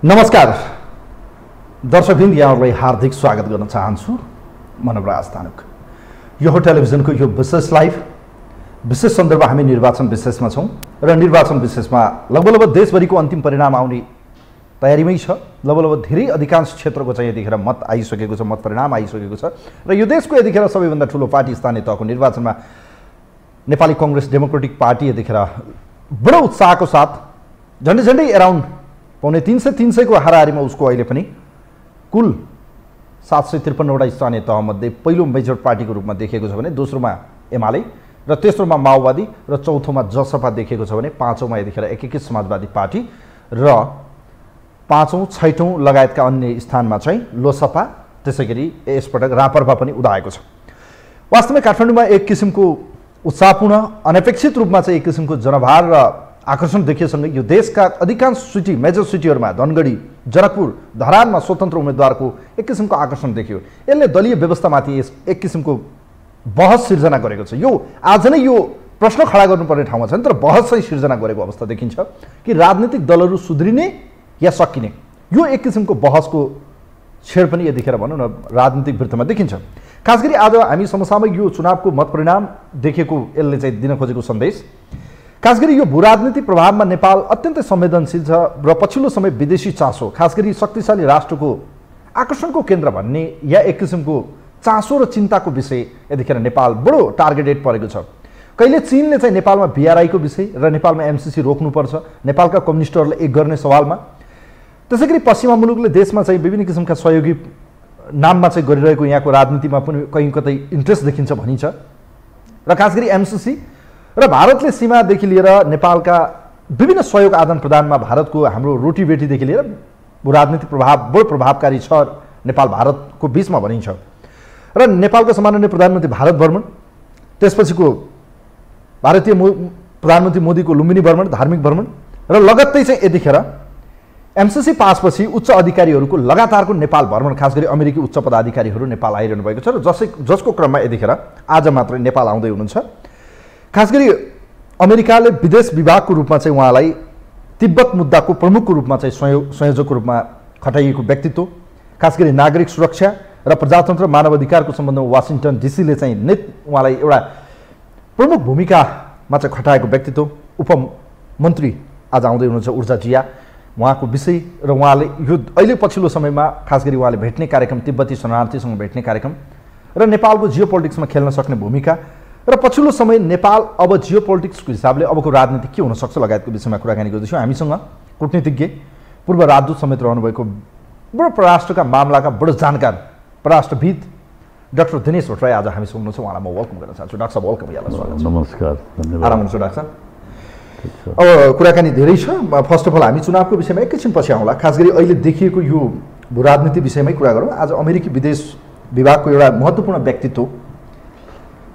नमस्कार दर्शकवृन्द, यहाँहरूलाई हार्दिक स्वागत गर्न चाहन्छु। मनोबराज तानुक यो हो टेलिभिजनको यो विशेष लाइभ। विशेष सन्दर्भ हामी निर्वाचन विशेषमा छौँ र निर्वाचन विशेषमा लगभग देशभरिको अन्तिम परिणाम आउने तयारीमै छ। लगभग धेरै अधिकांश क्षेत्रको चाहिँ यतिखेर मत आइसकेको छ, मत परिणाम आइसकेको छ र यो देशको यतिखेर सबैभन्दा ठुलो पार्टी स्थानीय तहको निर्वाचनमा नेपाली कांग्रेस डेमोक्रेटिक पार्टी यतिखेर बडो उत्साहको साथ झन्डै एराउन्ड पौने 300 को हाराहारीमा उसको अहिले पनि कुल 753वटा स्थानीय तहमध्ये पहिलो मेजर पार्टीको रूपमा देखिएको छ भने दोस्रोमा एमाले र तेस्रोमा माओवादी र चौथोमा जसपा देखिएको छ भने पाँचौँमा यतिखेर एकीकृत समाजवादी पार्टी र पाँचौँ छैठौँ लगायतका अन्य स्थानमा चाहिँ लोसपा, त्यसैगरी यसपटक रापरपा पनि उदाएको छ। वास्तवमै काठमाडौँमा एक किसिमको उत्साहपूर्ण अनपेक्षित रूपमा चाहिँ एक किसिमको जनभार र आकर्षण देखिएसँगै यो देशका अधिकांश सिटी मेजर सिटीहरूमा धनगढी, जनकपुर, धरानमा स्वतन्त्र उम्मेदवारको एक किसिमको आकर्षण देखियो। यसले दलीय व्यवस्थामाथि एक किसिमको बहस सिर्जना गरेको छ। यो आज नै यो प्रश्न खडा गर्नुपर्ने ठाउँमा छ, तर बहस चाहिँ सिर्जना गरेको अवस्था देखिन्छ कि राजनीतिक दलहरू सुध्रिने या सकिने, यो एक किसिमको बहसको छेड पनि यतिखेर भनौँ न राजनीतिक वृत्तमा देखिन्छ। खास गरी आज हामी समसामयिक यो चुनावको मत परिणाम देखेको यसले चाहिँ दिन खोजेको सन्देश, खास गरी यो भूराजनीतिक प्रभावमा नेपाल अत्यन्तै संवेदनशील छ र पछिल्लो समय विदेशी चासो, खास गरी शक्तिशाली राष्ट्रको आकर्षणको केन्द्र भन्ने या एक किसिमको चासो र चिन्ताको विषय यतिखेर नेपाल बडो टार्गेटेड परेको छ। कहिले चीनले चाहिँ नेपालमा बीआरआईको विषय र नेपालमा एमसीसी रोक्नुपर्छ नेपालका कम्युनिस्टहरूलाई एक गर्ने सवालमा, त्यसैगरी पश्चिमा मुलुकले देशमा चाहिँ विभिन्न किसिमका सहयोगी नाममा चाहिँ गरिरहेको यहाँको राजनीतिमा पनि कहीँ कतै इन्ट्रेस्ट देखिन्छ भनिन्छ र खास गरी एमसीसी र भारतले सीमादेखि लिएर नेपालका विभिन्न सहयोग आदान प्रदानमा भारतको हाम्रो रोटीबेटीदेखि लिएर राजनीतिक प्रभाव बडो प्रभावकारी छ नेपाल भारतको बीचमा भनिन्छ र नेपालको सम्माननीय प्रधानमन्त्री भारत भ्रमण, त्यसपछिको भारतीय प्रधानमन्त्री मोदीको लुम्बिनी भ्रमण, धार्मिक भ्रमण र लगत्तै चाहिँ यतिखेर एमसीसी पासपछि उच्च अधिकारीहरूको लगातारको नेपाल भ्रमण, खास गरी अमेरिकी उच्च पदाधिकारीहरू नेपाल आइरहनु भएको छ र जसको क्रममा यतिखेर आज मात्रै नेपाल आउँदै हुनुहुन्छ। खास गरी अमेरिकाले विदेश विभागको रूपमा चाहिँ उहाँलाई तिब्बत मुद्दाको प्रमुखको रूपमा चाहिँ संयोजकको रूपमा खटाइएको व्यक्तित्व, खास गरी नागरिक सुरक्षा र प्रजातन्त्र मानव अधिकारको सम्बन्धमा वासिङटन डीसीले चाहिँ उहाँलाई एउटा प्रमुख भूमिकामा चाहिँ खटाएको व्यक्तित्व, उपमन्त्री आज आउँदै हुनुहुन्छ ऊर्जा जिया, उहाँको विषय र उहाँले यो अहिले पछिल्लो समयमा खास गरी उहाँले भेट्ने कार्यक्रम, तिब्बती शरणार्थीसँग भेट्ने कार्यक्रम र नेपालको जियो पोलिटिक्समा खेल्न सक्ने भूमिका र पछिल्लो समय नेपाल अब जियो पोलिटिक्सको हिसाबले अबको राजनीति के हुनसक्छ लगायतको विषयमा कुराकानी गर्दैछौँ। हामीसँग कूटनीतिज्ञ, पूर्व राजदूत समेत रहनुभएको बडो परराष्ट्रका मामलाका बडो जानकार परराष्ट्रविद डाक्टर दिनेश भट्टराई आज हामीसँग हुनुहुन्छ। उहाँलाई म वेलकम गर्न चाहन्छु। डाक्टर साहब वेलकम, यहाँलाई स्वागत छ। नमस्कार, धन्यवाद। आराम हुनुहुन्छ डाक्टर साहब? अब कुराकानी धेरै छ। फर्स्ट अफ अल हामी चुनावको विषयमा एकैछिन पछि आउँला। खास गरी अहिले देखिएको यो भूराजनीति विषयमै कुरा गरौँ। आज अमेरिकी विदेश विभागको एउटा महत्त्वपूर्ण व्यक्तित्व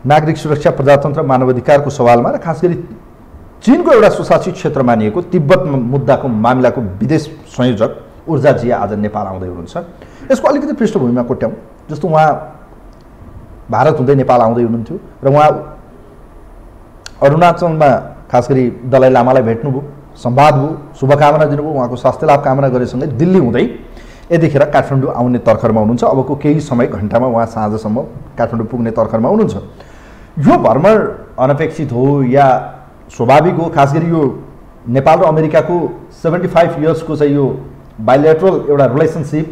नागरिक सुरक्षा, प्रजातन्त्र, मानवाधिकारको सवालमा र खास गरी चीनको एउटा सुशासित क्षेत्र मानिएको तिब्बत मुद्दाको मामिलाको विदेश संयोजक ऊर्जा जिया आज नेपाल आउँदै हुनुहुन्छ। यसको अलिकति पृष्ठभूमिमा कोट्याउँ। जस्तो उहाँ भारत हुँदै नेपाल आउँदै हुनुहुन्थ्यो र उहाँ अरुणाचलमा खास गरी दलाई लामालाई भेट्नुभयो, संवाद भयो, शुभकामना दिनुभयो, उहाँको स्वास्थ्य लाभ कामना गरेसँगै दिल्ली हुँदै यतिखेर काठमाडौँ आउने तर्खरमा हुनुहुन्छ। अबको केही समय घण्टामा उहाँ साँझसम्म काठमाडौँ पुग्ने तर्खरमा हुनुहुन्छ। यो भ्रमण अनपेक्षित हो या स्वाभाविक हो? खास गरी यो नेपाल र अमेरिकाको 75 इयर्सको चाहिँ यो बाइलेटरल एउटा रिलेसनसिप,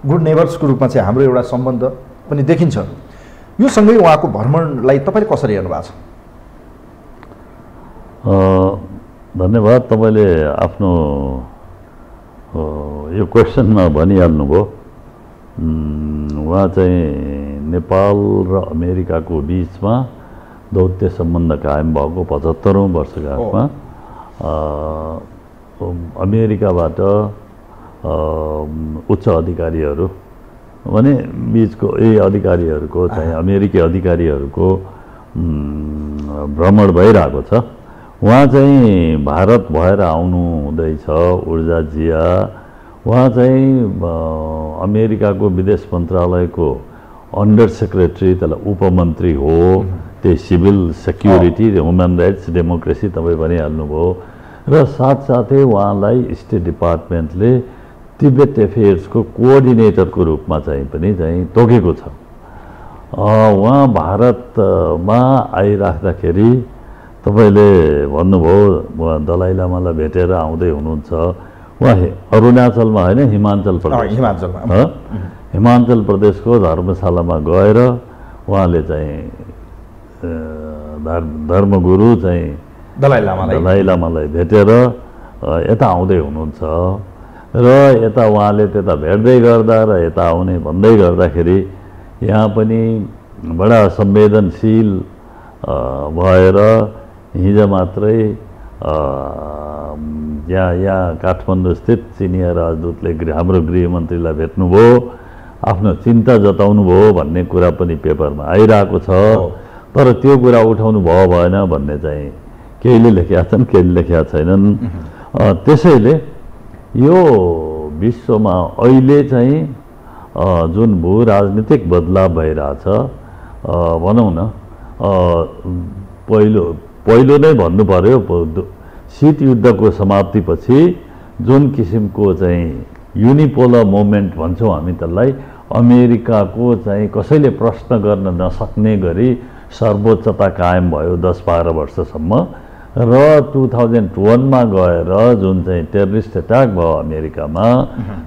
गुड नेबर्सको रूपमा चाहिँ हाम्रो एउटा सम्बन्ध पनि देखिन्छ। यो सँगै उहाँको भ्रमणलाई तपाईँले कसरी हेर्नु भएको छ? धन्यवाद। तपाईँले आफ्नो यो क्वेसनमा भनिहाल्नुभयो। उहाँ चाहिँ नेपाल र अमेरिकाको बिचमा दौत्य सम्बन्ध कायम भएको 75औं वर्षगाँठमा अमेरिकाबाट उच्च अधिकारीहरू भने बिचको यही अधिकारीहरूको चाहिँ अमेरिकी अधिकारीहरूको भ्रमण भइरहेको छ। उहाँ चाहिँ भारत भएर आउनु हुँदैछ। ऊर्जा जिया उहाँ चाहिँ अमेरिकाको विदेश मन्त्रालयको अन्डर सेक्रेटरी, त्यसलाई उपमन्त्री हो। त्यही civil security, human rights, democracy तपाईँ भनिहाल्नुभयो। र साथसाथै उहाँलाई स्टेट डिपार्टमेन्टले तिब्बत एफेयर्सको कोअर्डिनेटरको रूपमा चाहिँ पनि चाहिँ तोकेको छ। उहाँ भारतमा आइराख्दाखेरि तपाईँले भन्नुभयो उहाँ दलाई लामालाई भेटेर आउँदै हुनुहुन्छ। उहाँ अरुणाचलमा होइन, हिमाचल प्रदेश, हिमाचल प्रदेशको धर्मशालामा गएर उहाँले चाहिँ धर्मगुरु चाहिँ दलाई लामालाई भेटेर यता आउँदै हुनुहुन्छ र यता उहाँले त्यता भेट्दै गर्दा र यता आउने भन्दै गर्दाखेरि यहाँ पनि बडा संवेदनशील भएर हिजो मात्रै यहाँ काठमाडौँ स्थित सिनियर राजदूतले हाम्रो गृहमन्त्रीलाई भेट्नुभयो, आफ्नो चिन्ता जताउनु भयो भन्ने कुरा पनि पेपरमा आइरहेको छ। तर त्यो कुरा उठाउनु भयो भएन भन्ने चाहिँ केहीले लेखेका छन्, केहीले लेखेका छैनन्। त्यसैले यो विश्वमा अहिले चाहिँ जुन भू राजनीतिक बदलाव भइरहेछ, भनौँ न पहिलो नै भन्नु पर्यो, शीत युद्धको समाप्तिपछि जुन किसिमको चाहिँ युनिपोलर मोमेन्ट भन्छौँ हामी त्यसलाई, अमेरिकाको चाहिँ कसैले प्रश्न गर्न नसक्ने गरी सर्वोच्चता कायम भयो 10-12 वर्षसम्म र 2001मा गएर जुन चाहिँ टेररिस्ट एट्याक भयो अमेरिकामा,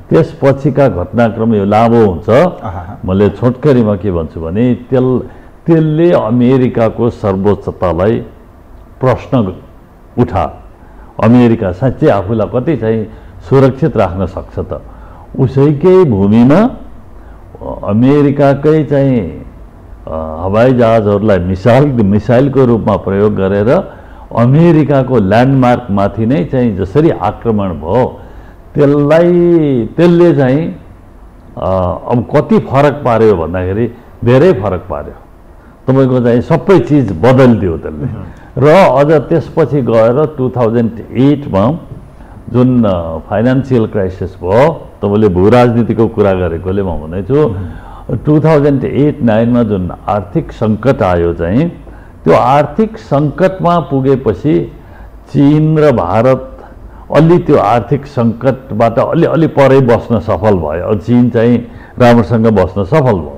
त्यसपछिका घटनाक्रम यो लामो हुन्छ। मैले छोटकरीमा के भन्छु भने त्यसले अमेरिकाको सर्वोच्चतालाई प्रश्न उठा। अमेरिका साँच्चै आफूलाई कति चाहिँ सुरक्षित राख्न सक्छ त? उसैकै भूमिमा अमेरिकाकै चाहिँ हवाई जहाजहरूलाई मिसाइलको रूपमा प्रयोग गरेर अमेरिकाको ल्यान्डमार्कमाथि नै चाहिँ जसरी आक्रमण भयो त्यसले चाहिँ अब कति फरक पार्यो भन्दाखेरि धेरै फरक पार्यो। तपाईँको चाहिँ सबै चिज बदलिदियो त्यसले। र अझ त्यसपछि गएर 2008मा जुन फाइनेन्सियल क्राइसिस भयो, तपाईँले भू राजनीतिको कुरा गरेकोले म भन्दैछु, 2008-9मा जुन आर्थिक सङ्कट आयो चाहिँ, त्यो आर्थिक सङ्कटमा पुगेपछि चीन र भारत अलि त्यो आर्थिक सङ्कटबाट अलि परै बस्न सफल भयो। चीन चाहिँ राम्रोसँग बस्न सफल भयो।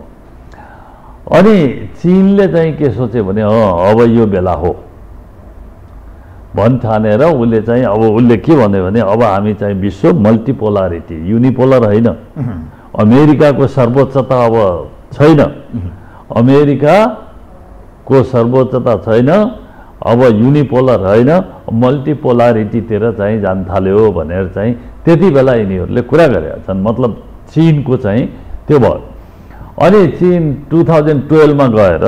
अनि चीनले चाहिँ के सोच्यो भने अब यो बेला हो भन्ठानेर उसले चाहिँ उसले के भन्यो भने अब हामी चाहिँ विश्व मल्टिपोलारिटी, युनिपोलर होइन, अमेरिकाको सर्वोच्चता अब छैन, अमेरिकाको सर्वोच्चता छैन, अब युनिपोलर होइन मल्टिपोलारिटीतिर चाहिँ जान थाल्यो भनेर चाहिँ त्यति बेला यिनीहरूले कुरा गरेका छन्। मतलब चीनको चाहिँ त्यो भयो। अनि चीन 2012मा गएर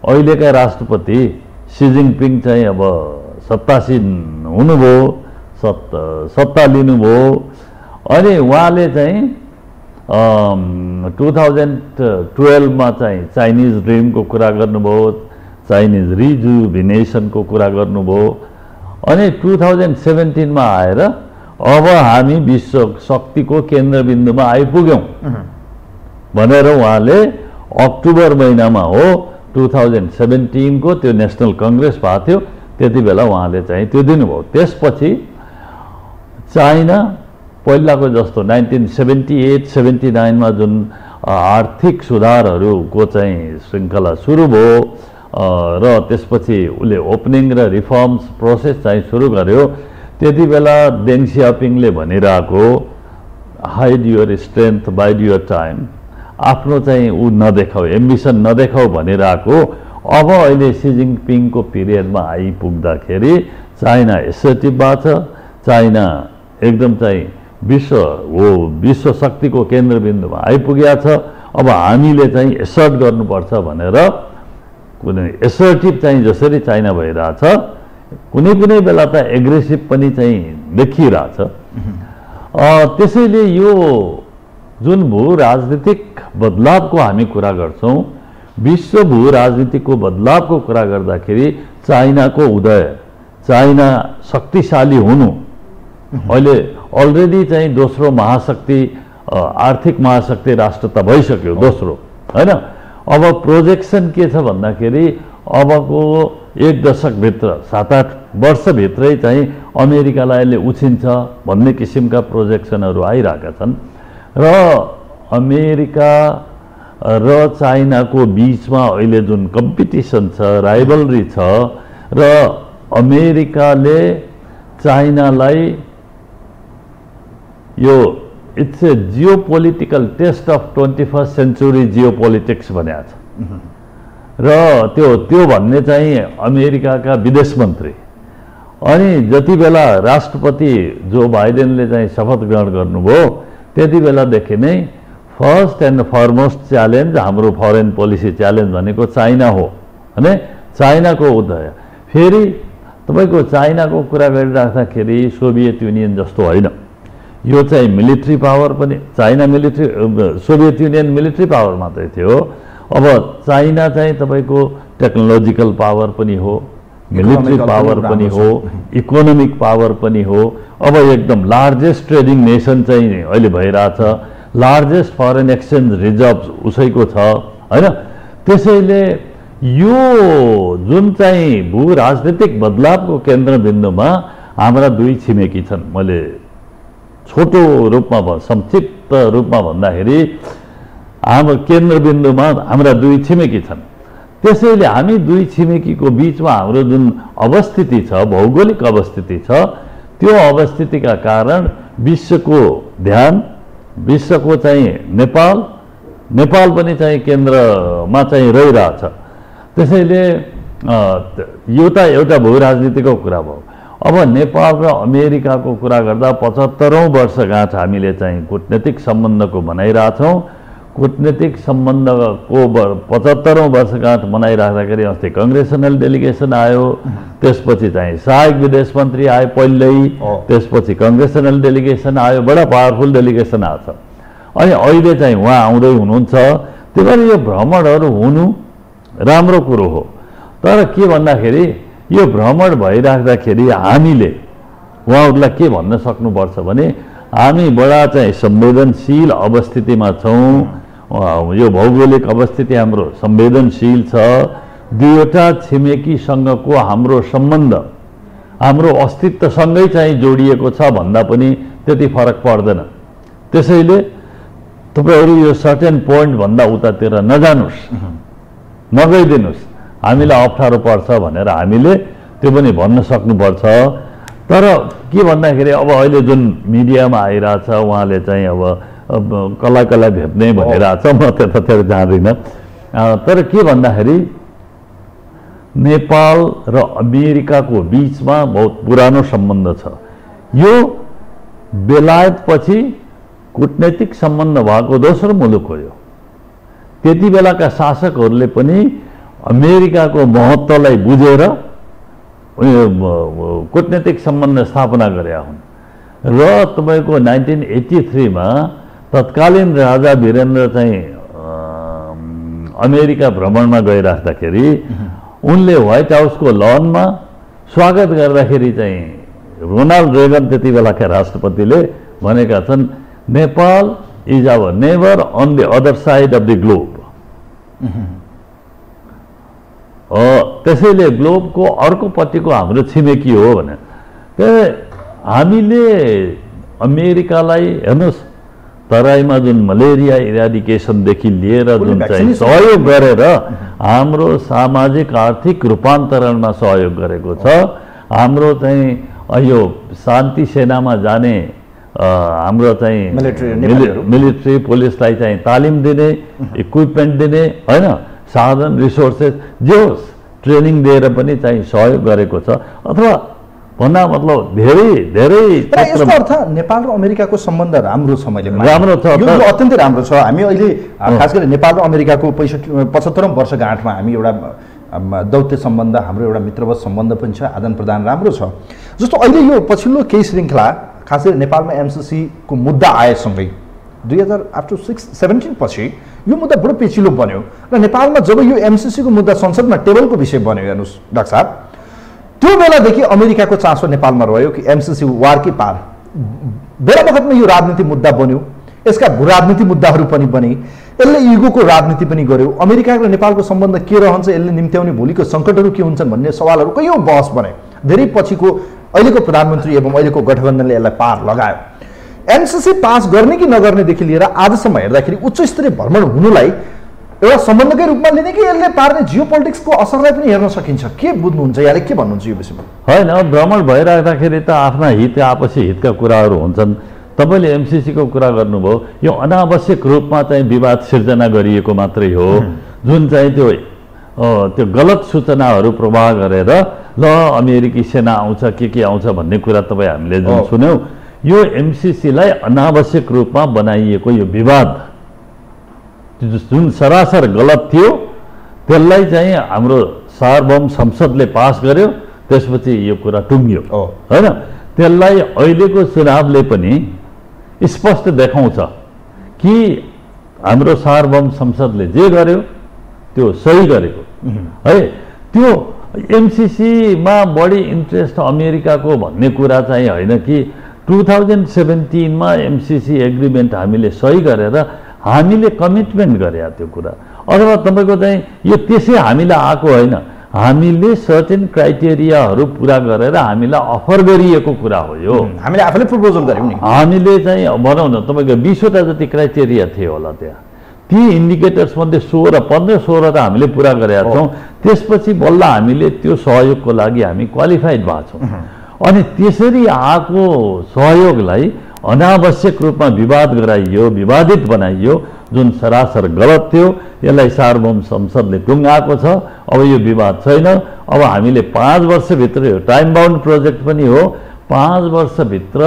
अहिलेका राष्ट्रपति सी जिनपिङ चाहिँ अब सत्तासीन हुनुभयो, सत्ता लिनुभयो। अनि उहाँले चाहिँ 2012मा चाहिँ चाइनिज ड्रिमको कुरा गर्नुभयो, चाइनिज रिजुभिनेसनको कुरा गर्नुभयो। अनि 2017मा आएर अब हामी विश्व शक्तिको केन्द्रबिन्दुमा आइपुग्यौँ भनेर उहाँले अक्टोबर महिनामा हो 2017को त्यो नेसनल कङ्ग्रेस भएको थियो, त्यति बेला उहाँले चाहिँ त्यो दिनुभयो। त्यसपछि चाइना पहिलाको जस्तो 1978-79मा जुन आर्थिक सुधारहरूको चाहिँ श्रृङ्खला सुरु भयो र त्यसपछि उसले ओपनिङ र रिफर्म्स प्रोसेस चाहिँ सुरु गर्यो, त्यति बेला देङ सियाओपिङले भनिरहेको hide your strength bide your time, आफ्नो चाहिँ ऊ नदेखाऊ, एम्बिसन नदेखाऊ भनिरहेको। अब अहिले सी जिनपिङको पिरियडमा आइपुग्दाखेरि चाइना एसर्टिभ भएको छ, चाइना एकदम चाहिँ विश्व शक्तिको केन्द्रबिन्दुमा आइपुगेको छ। अब हामीले चाहिँ एसर्ट गर्नुपर्छ भनेर कुनै एसर्टिभ चाहिँ जसरी चाइना भइरहेछ, कुनै कुनै बेला त एग्रेसिभ पनि चाहिँ देखिरहेछ। त्यसैले यो जुन भू राजनीतिक बदलावको हामी कुरा गर्छौँ, विश्व भू राजनीतिको बदलावको कुरा गर्दाखेरि चाइनाको उदय, चाइना शक्तिशाली हुनु, अहिले अलरेडी चाहिँ दोस्रो महाशक्ति, आर्थिक महाशक्ति राष्ट्र त भइसक्यो दोस्रो, होइन। अब प्रोजेक्सन के छ भन्दाखेरि अबको 1 दशकभित्र 7-8 वर्षभित्रै चाहिँ अमेरिकालाई यसले उछिन्छ भन्ने किसिमका प्रोजेक्सनहरू आइरहेका छन् र अमेरिका र चाइनाको बीचमा अहिले जुन कम्पिटिसन छ, राइभलरी छ र अमेरिकाले चाइनालाई यो it's a geopolitical test of 21st century geopolitics भनेको छ र त्यो भन्ने चाहिँ अमेरिकाका विदेश मन्त्री अनि जति बेला राष्ट्रपति जो बाइडेनले चाहिँ शपथ ग्रहण गर्नुभयो त्यति बेलादेखि नै फर्स्ट एन्ड फरमोस्ट च्यालेन्ज हाम्रो फरेन पोलिसी च्यालेन्ज भनेको चाइना हो भने चाइनाको उदय। फेरि तपाईको चाइनाको कुरा गरिराख्दाखेरि सोभियत युनियन जस्तो होइन, यो चाहिँ मिलिट्री पावर पनि China military Soviet union military power मात्रै थियो। अब चाइना चाहिँ तपाईको टेक्नोलोजिकल पावर पनि हो, मिलिट्री पावर पनि हो, इकोनोमिक पावर पनि हो। अब एकदम लार्जेस्ट ट्रेडिङ नेसन चाहिँ अहिले भइरहेछ, लार्जेस्ट फरेन एक्सचेन्ज रिजर्भ उसैको छ हैन। त्यसैले यो जुन चाहिँ भू राजनीतिक बदलावको केन्द्रबिन्दुमा हाम्रा दुई छिमेकी छन्। मैले छोटो रूपमा संक्षिप्त रूपमा भन्दाखेरि हाम्रो केन्द्रबिन्दुमा हाम्रा दुई छिमेकी छन्। त्यसैले हामी दुई छिमेकीको बीचमा हाम्रो जुन अवस्थिति छ, भौगोलिक अवस्थिति छ, त्यो अवस्थितिका कारण विश्वको ध्यान विश्वको चाहिँ नेपाल पनि चाहिँ केन्द्रमा चाहिँ रहिरहेछ। त्यसैले यो त एउटा भू राजनीतिको कुरा भयो। अब नेपाल र अमेरिकाको कुरा गर्दा 75औं वर्षगाँठ हामीले चाहिँ कूटनीतिक सम्बन्धको मनाइरहेछौँ। कूटनीतिक सम्बन्धको 75औं वर्षगाँठ मनाइराख्दाखेरि अस्ति कङ्ग्रेसनल डेलिगेसन आयो, त्यसपछि चाहिँ सहायक विदेश मन्त्री आए पहिल्यै, त्यसपछि कङ्ग्रेसनल डेलिगेसन आयो, बडा पावरफुल डेलिगेसन आएको छ। अनि अहिले चाहिँ उहाँ आउँदै हुनुहुन्छ। त्यही भएर यो भ्रमणहरू हुनु राम्रो कुरो हो। तर के भन्दाखेरि यो भ्रमण भइराख्दाखेरि हामीले उहाँहरूलाई के भन्न सक्नुपर्छ भने हामी बडा चाहिँ संवेदनशील अवस्थितिमा छौँ। यो भौगोलिक अवस्थिति हाम्रो संवेदनशील छ। दुईवटा छिमेकीसँगको हाम्रो सम्बन्ध हाम्रो अस्तित्वसँगै चाहिँ जोडिएको छ भन्दा पनि त्यति फरक पर्दैन। त्यसैले तपाईहरु यो सर्टेन पोइन्ट भन्दा उतातिर नजानुस्, नगइदिनुस्, हामीलाई अप्ठ्यारो पर्छ भनेर हामीले त्यो पनि भन्न सक्नुपर्छ। तर के भन्दाखेरि अब अहिले जुन मिडियामा आइरहेछ उहाँले चाहिँ अब कला भेट्ने भनिरहेछ, म त्यतातिर जाँदिनँ। तर के भन्दाखेरि नेपाल र अमेरिकाको बीचमा बहुत पुरानो सम्बन्ध छ। यो बेलायतपछि कूटनैतिक सम्बन्ध भएको दोस्रो मुलुक हो। यो त्यति बेलाका शासकहरूले पनि अमेरिकाको महत्त्वलाई बुझेर कूटनैतिक सम्बन्ध स्थापना गरेका हुन्। र तपाईको 1983 मा तत्कालीन राजा वीरेन्द्र चाहिँ अमेरिका भ्रमणमा गइराख्दाखेरि उनले व्हाइट हाउसको लनमा स्वागत गर्दाखेरि चाहिँ रोनाल्ड रेगन त्यति बेलाका राष्ट्रपतिले भनेका छन्, Nepal is our neighbour on the other side of the globe. त्यसैले ग्लोबको अर्कोपट्टिको हाम्रो छिमेकी हो भने। हामीले अमेरिकालाई हेर्नुहोस्, तराईमा जुन मलेरिया इराडिकेसनदेखि लिएर जुन चाहिँ सहयोग गरेर हाम्रो सामाजिक आर्थिक रूपान्तरणमा सहयोग गरेको छ, हाम्रो चाहिँ यो शान्ति सेनामा जाने हाम्रो चाहिँ मिलिट्री पुलिसलाई चाहिँ तालिम दिने, इक्विपमेन्ट दिने, होइन, साधन रिसोर्सेस जे होस् ट्रेनिङ दिएर पनि चाहिँ सहयोग गरेको छ। अथवा भन्दा मतलब धेरै यसको अर्थ नेपाल र अमेरिकाको सम्बन्ध राम्रो छ। मैले राम्रो छ, यो अत्यन्तै राम्रो छ। हामी अहिले खास गरी नेपाल र अमेरिकाको 75औं वर्षगाँठमा हामी एउटा दौत्य सम्बन्ध, हाम्रो एउटा मित्रवत सम्बन्ध पनि छ, आदान प्रदान राम्रो छ। जस्तो अहिले यो पछिल्लो केही श्रृङ्खला खास गरी नेपालमा एमसीसी को मुद्दा आएसँगै 2017 पछि यो मुद्दा बडो पेचिलो बन्यो र नेपालमा जब यो एमसीसी को मुद्दा संसदमा टेबलको विषय बन्यो, हेर्नुस् डाक्टर साहब, त्यो बेलादेखि अमेरिकाको चासो नेपालमा रह्यो कि एमसीसी वारकी पार। बेला बखतमा यो राजनीतिक मुद्दा बन्यो, यसका भू राजनीतिक मुद्दाहरू पनि बने। यसले इगोको राजनीति पनि गर्यो। अमेरिका र नेपालको सम्बन्ध के रहन्छ, यसले निम्त्याउने भोलिको सङ्कटहरू के हुन्छन् भन्ने सवालहरू कैयौँ बहस बने। धेरै पछिको अहिलेको प्रधानमन्त्री एवं अहिलेको गठबन्धनले यसलाई पार लगायो। एमसिसी पास गर्ने कि नगर्नेदेखि लिएर आजसम्म हेर्दाखेरि उच्च स्तरीय भ्रमण हुनुलाई एउटा सम्बन्धकै रूपमा लिने कि यसले पार्ने जियो पोलिटिक्सको असरलाई पनि हेर्न सकिन्छ? के बुझ्नुहुन्छ, यहाँले के भन्नुहुन्छ यो विषयमा? होइन, भ्रमण भइराख्दाखेरि त आफ्ना हित आपसी हितका कुराहरू हुन्छन्। तपाईँले एमसिसीको कुरा गर्नुभयो, यो अनावश्यक रूपमा चाहिँ विवाद सिर्जना गरिएको मात्रै हो, जुन चाहिँ त्यो गलत सूचनाहरू प्रवाह गरेर ल अमेरिकी सेना आउँछ के आउँछ भन्ने कुरा तपाईँ हामीले जुन सुन्यौँ, यो एमसिसीलाई अनावश्यक रूपमा बनाइएको यो विवाद जुन सरासर गलत थियो त्यसलाई चाहिँ हाम्रो सार्वभौम संसदले पास गर्यो, त्यसपछि यो कुरा टुङ्गियो होइन। त्यसलाई अहिलेको चुनावले पनि स्पष्ट देखाउँछ कि हाम्रो सार्वभौम संसदले जे गर्यो त्यो सही गरेको है। त्यो एमसिसीमा बढी इन्ट्रेस्ट अमेरिकाको भन्ने कुरा चाहिँ होइन कि 2017मा एमसिसी एग्रिमेन्ट हामीले सही गरेर हामीले कमिटमेन्ट गरे त्यो कुरा, अथवा तपाईँको चाहिँ यो त्यसै हामीलाई आएको होइन, हामीले सर्टेन क्राइटेरियाहरू पुरा गरेर हामीलाई अफर गरिएको कुरा हो। यो हामीले आफैले प्रपोजल गर्यौँ नि। हामीले चाहिँ भनौँ न तपाईँको 20वटा जति क्राइटेरिया थियो होला त्यहाँ, ती इन्डिकेटर्स मध्ये 15-16 त हामीले पुरा गरेका छौँ। त्यसपछि बल्ल हामीले त्यो सहयोगको लागि हामी क्वालिफाइड भएको छौँ। अनि त्यसरी आएको सहयोगलाई अनावश्यक रूपमा विवाद गराइयो, विवादित बनाइयो, जुन सरासर गलत थियो। यसलाई सार्वभौम संसदले टुङ्गाएको छ। अब यो विवाद छैन। अब हामीले 5 वर्षभित्र, यो टाइम बाउन्ड प्रोजेक्ट पनि हो, 5 वर्षभित्र